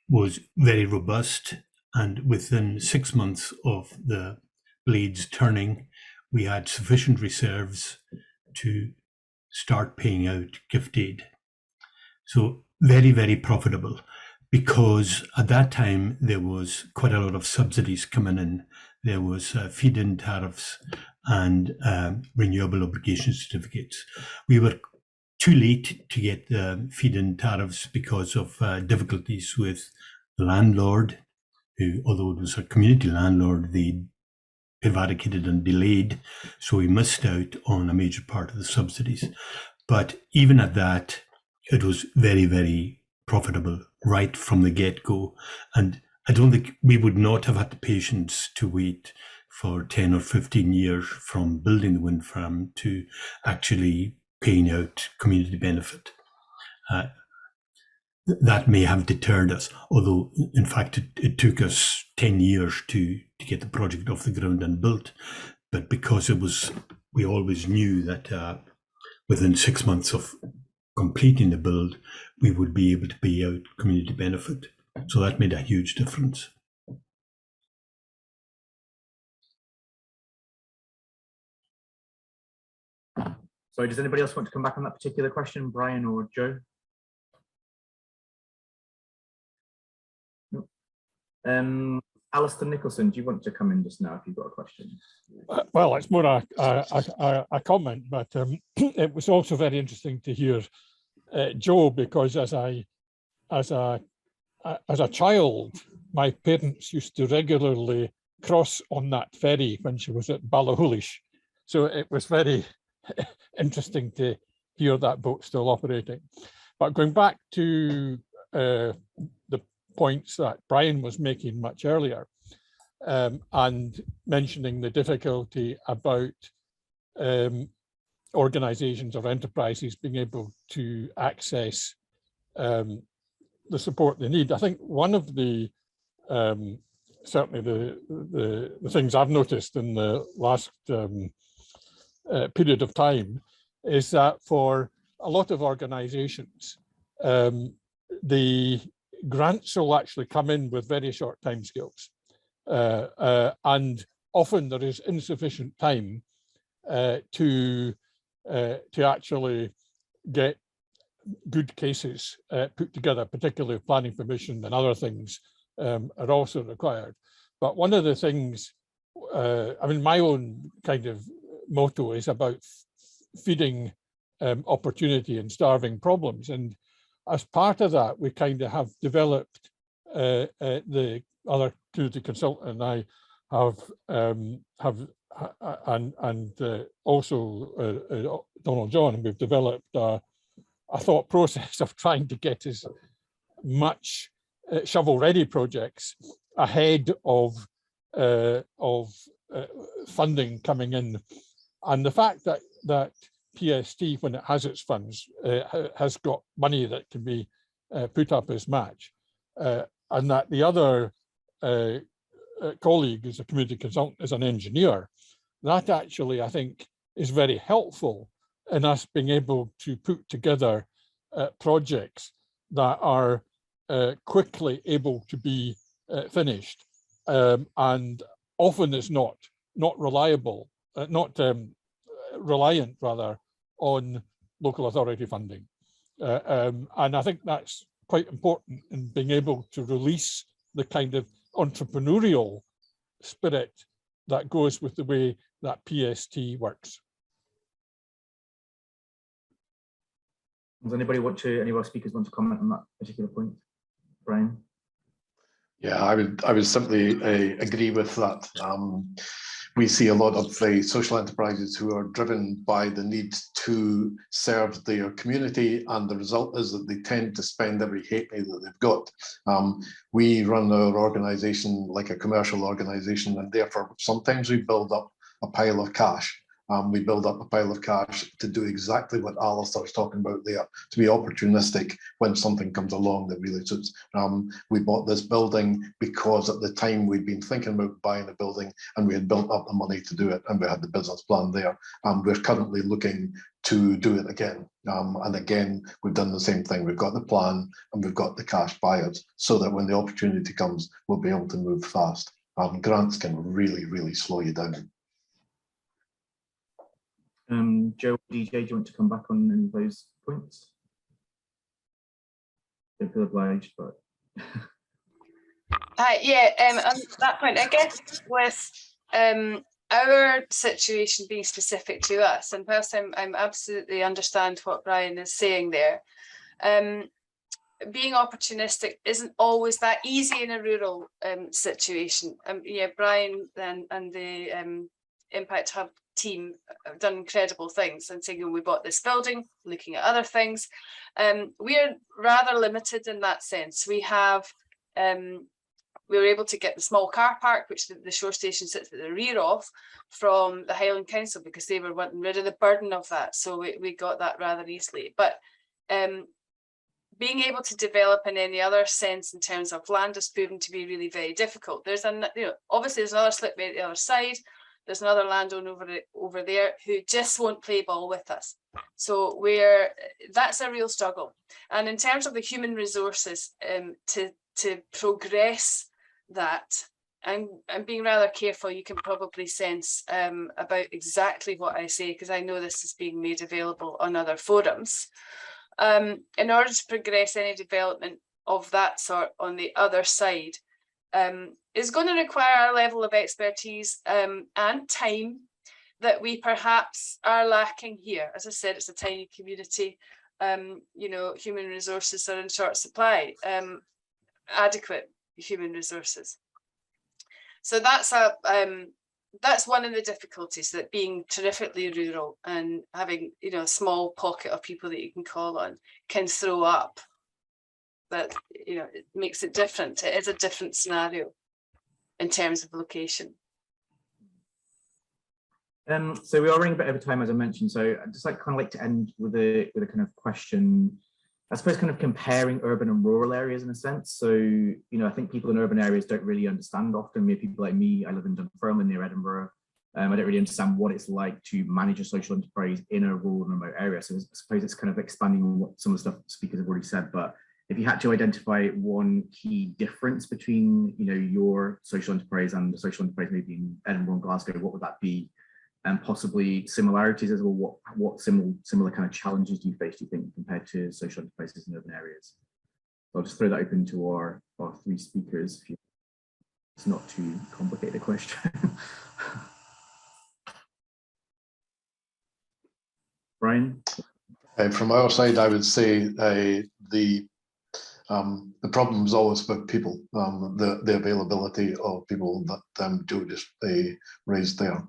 was very robust, and within 6 months of the blades turning, we had sufficient reserves to start paying out gift aid. So very, very profitable, because at that time there was quite a lot of subsidies coming in. There was feed-in tariffs and renewable obligation certificates. We were too late to get the feed-in tariffs because of difficulties with the landlord, who, although it was a community landlord, they prevaricated and delayed, so we missed out on a major part of the subsidies. But even at that, it was very, very profitable right from the get-go. And I don't think we would not have had the patience to wait for 10 or 15 years from building the wind farm to actually paying out community benefit. That may have deterred us, although in fact it took us 10 years to get the project off the ground and built. But because we always knew that within 6 months of completing the build, we would be able to pay out community benefit. So that made a huge difference. So does anybody else want to come back on that particular question, Brian or Joe? Alistair Nicholson, do you want to come in just now if you've got a question? Well, it's more a comment, but it was also very interesting to hear Joe, because as a child, my parents used to regularly cross on that ferry when she was at Ballachulish. So it was very interesting to hear that boat still operating. But going back to the points that Brian was making much earlier, and mentioning the difficulty about organizations or enterprises being able to access the support they need. I think one of the certainly the things I've noticed in the last period of time is that for a lot of organizations, the grants will actually come in with very short timescales, and often there is insufficient time to actually get good cases put together, particularly planning permission and other things are also required. But one of the things, I mean, my own kind of motto is about feeding opportunity and starving problems. And as part of that, we kind of have developed, the other community consultant and I have also Donald John, and we've developed a thought process of trying to get as much shovel-ready projects ahead of funding coming in, and the fact that PST, when it has its funds, has got money that can be put up as match, and that the other colleague is a community consultant, is an engineer, that actually I think is very helpful in us being able to put together projects that are quickly able to be finished, and often is not reliable, reliant rather on local authority funding, and I think that's quite important in being able to release the kind of entrepreneurial spirit that goes with the way that PST works. Does any of our speakers want to comment on that particular point? Brian? Yeah, I would simply agree with that. We see a lot of social enterprises who are driven by the need to serve their community, and the result is that they tend to spend every halfpenny that they've got. We run our organisation like a commercial organisation, and therefore sometimes we build up a pile of cash. We build up a pile of cash to do exactly what Alistair was talking about there, to be opportunistic when something comes along that really suits. We bought this building because at the time we'd been thinking about buying a building, and we had built up the money to do it, and we had the business plan there. We're currently looking to do it again. And again, we've done the same thing. We've got the plan and we've got the cash buyers, so that when the opportunity comes, we'll be able to move fast. Grants can really, really slow you down. Joe, DJ, do you want to come back on any of those points? Don't feel obliged, but yeah, on that point, I guess with our situation being specific to us, and whilst I'm absolutely understand what Brian is saying there, being opportunistic isn't always that easy in a rural situation. Yeah, Brian and the Impact Hub team have done incredible things, and saying, we bought this building, looking at other things. We're rather limited in that sense. We have we were able to get the small car park, which the shore station sits at the rear of, from the Highland Council, because they were wanting rid of the burden of that. So we got that rather easily. But being able to develop in any other sense in terms of land has proven to be really very difficult. There's obviously there's another slipway at the other side. There's another landowner over there who just won't play ball with us. So that's a real struggle. And in terms of the human resources, to progress that, I'm being rather careful. You can probably sense about exactly what I say, because I know this is being made available on other forums. In order to progress any development of that sort on the other side, is going to require a level of expertise and time that we perhaps are lacking here. As I said, it's a tiny community. Human resources are in short supply, adequate human resources. So that's one of the difficulties, that being terrifically rural and having a small pocket of people that you can call on can throw up. That it makes it different. It is a different scenario in terms of location. So we are running a bit over time, as I mentioned. So I'd just like to end with a kind of question, I suppose, kind of comparing urban and rural areas in a sense. So I think people in urban areas don't really understand often. We have people like me. I live in Dunfermline near Edinburgh. I don't really understand what it's like to manage a social enterprise in a rural and remote area. So I suppose it's kind of expanding on what some of the stuff speakers have already said, but if you had to identify one key difference between, your social enterprise and the social enterprise maybe in Edinburgh and Glasgow, what would that be? And possibly similarities as well. What similar kind of challenges do you face, do you think, compared to social enterprises in urban areas? So I'll just throw that open to our three speakers. It's not too complicated a question. Brian? From our side, I would say the problem is always about people, the availability of people that Joe just raised there.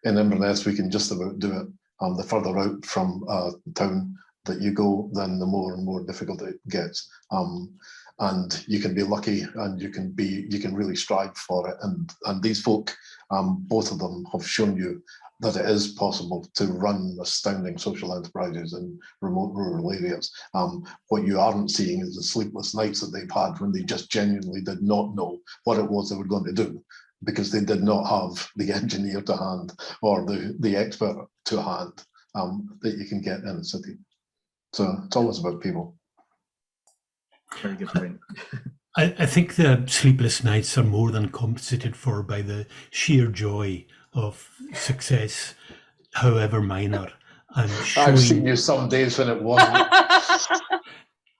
In Inverness, we can just about do it. The further out from the town that you go, then the more and more difficult it gets. and you can be lucky, and you can really strive for it. And these folk, both of them, have shown you that it is possible to run astounding social enterprises in remote rural areas. What you aren't seeing is the sleepless nights that they've had when they just genuinely did not know what it was they were going to do, because they did not have the engineer to hand or the expert to hand that you can get in a city. So it's always about people. Very good point. I think the sleepless nights are more than compensated for by the sheer joy of success, however minor. And I've seen you some days when it wasn't.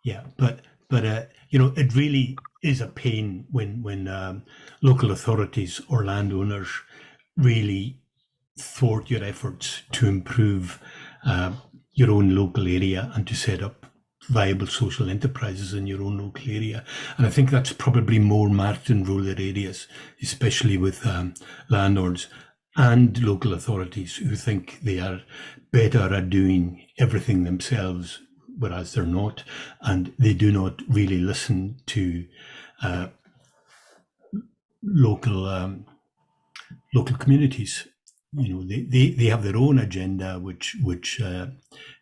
Yeah, but you know, it really is a pain when local authorities or landowners really thwart your efforts to improve your own local area and to set up viable social enterprises in your own local area. And I think that's probably more marked in rural areas, especially with landlords and local authorities who think they are better at doing everything themselves, whereas they're not, and they do not really listen to local communities. You know, they have their own agenda, which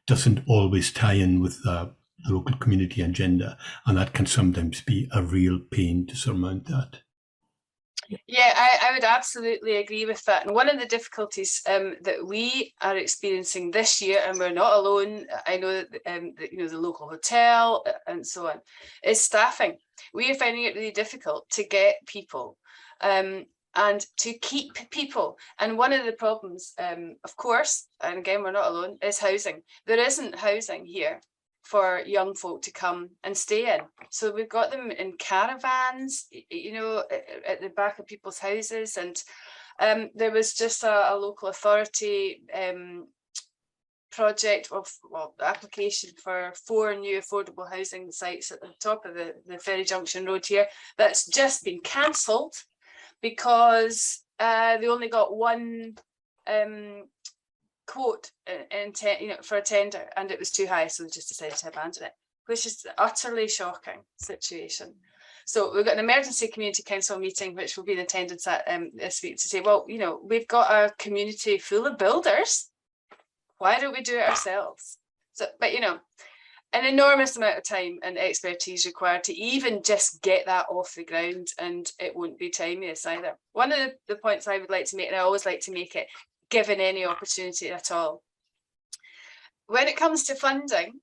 doesn't always tie in with the local community agenda, and that can sometimes be a real pain to surmount that. Yeah, I would absolutely agree with that. And one of the difficulties that we are experiencing this year, and we're not alone, I know that you know, the local hotel and so on, is staffing. We are finding it really difficult to get people and to keep people. And one of the problems, of course, and again, we're not alone, is housing. There isn't housing here for young folk to come and stay in. So we've got them in caravans, you know, at the back of people's houses. And there was just a local authority project of, well, application for 4 new affordable housing sites at the top of the Ferry Junction Road here that's just been cancelled because they only got one quote you know, for a tender, and it was too high, so they just decided to abandon it, which is an utterly shocking situation. So we've got an emergency community council meeting, which will be in attendance at this week, to say, well, you know, we've got a community full of builders, why don't we do it ourselves? So, but you know, an enormous amount of time and expertise required to even just get that off the ground, and it won't be timeous either. One of the points I would like to make, and I always like to make it, given any opportunity at all, when it comes to funding,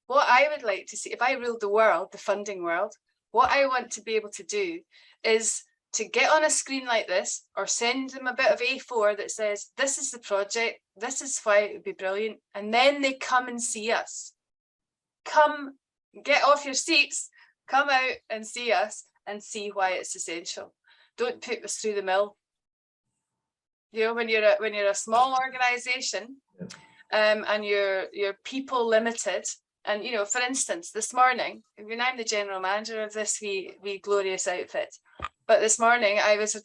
what I would like to see, if I ruled the world, the funding world, what I want to be able to do is to get on a screen like this, or send them a bit of A4 that says, this is the project, this is why it would be brilliant, and then they come and see us. Come, get off your seats, come out and see us and see why it's essential. Don't put us through the mill. You know, when you're a small organization, and you're people limited, and you know, for instance, this morning, I mean, I'm the general manager of this wee glorious outfit, but this morning I was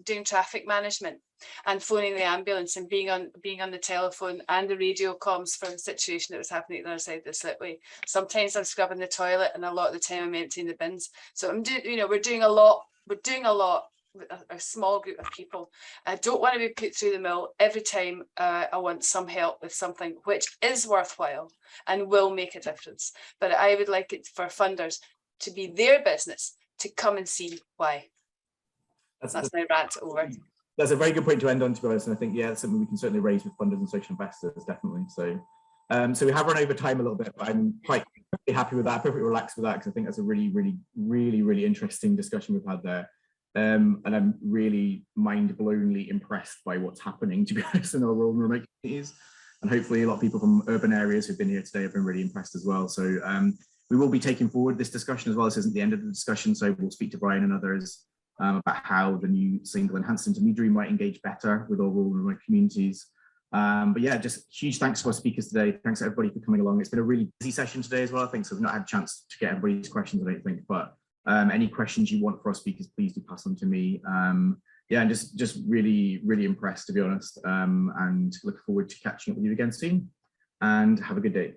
doing traffic management and phoning the ambulance and being on the telephone and the radio comms for the situation that was happening at the other side of the slipway. Sometimes I'm scrubbing the toilet, and a lot of the time I'm emptying the bins. So I'm doing, you know, we're doing a lot with a small group of people. I don't want to be put through the mill every time I want some help with something which is worthwhile and will make a difference. But I would like it for funders to be their business to come and see why. That's my rant over. That's a very good point to end on, to be honest. And I think, yeah, that's something we can certainly raise with funders and social investors, definitely. So so we have run over time a little bit, but I'm quite happy with that, perfectly relaxed with that, because I think that's a really interesting discussion we've had there. And I'm really mind-blowingly impressed by what's happening, to be honest, in our rural and remote communities. And hopefully a lot of people from urban areas who've been here today have been really impressed as well. So we will be taking forward this discussion as well. This isn't the end of the discussion, so we'll speak to Brian and others about how the new single enhanced intermediary might engage better with our rural and remote communities. But yeah, just huge thanks to our speakers today. Thanks everybody for coming along. It's been a really busy session today as well, I think, so we've not had a chance to get everybody's questions, I don't think, but any questions you want for our speakers, please do pass on to me. Yeah, and just really impressed, to be honest, and look forward to catching up with you again soon, and have a good day.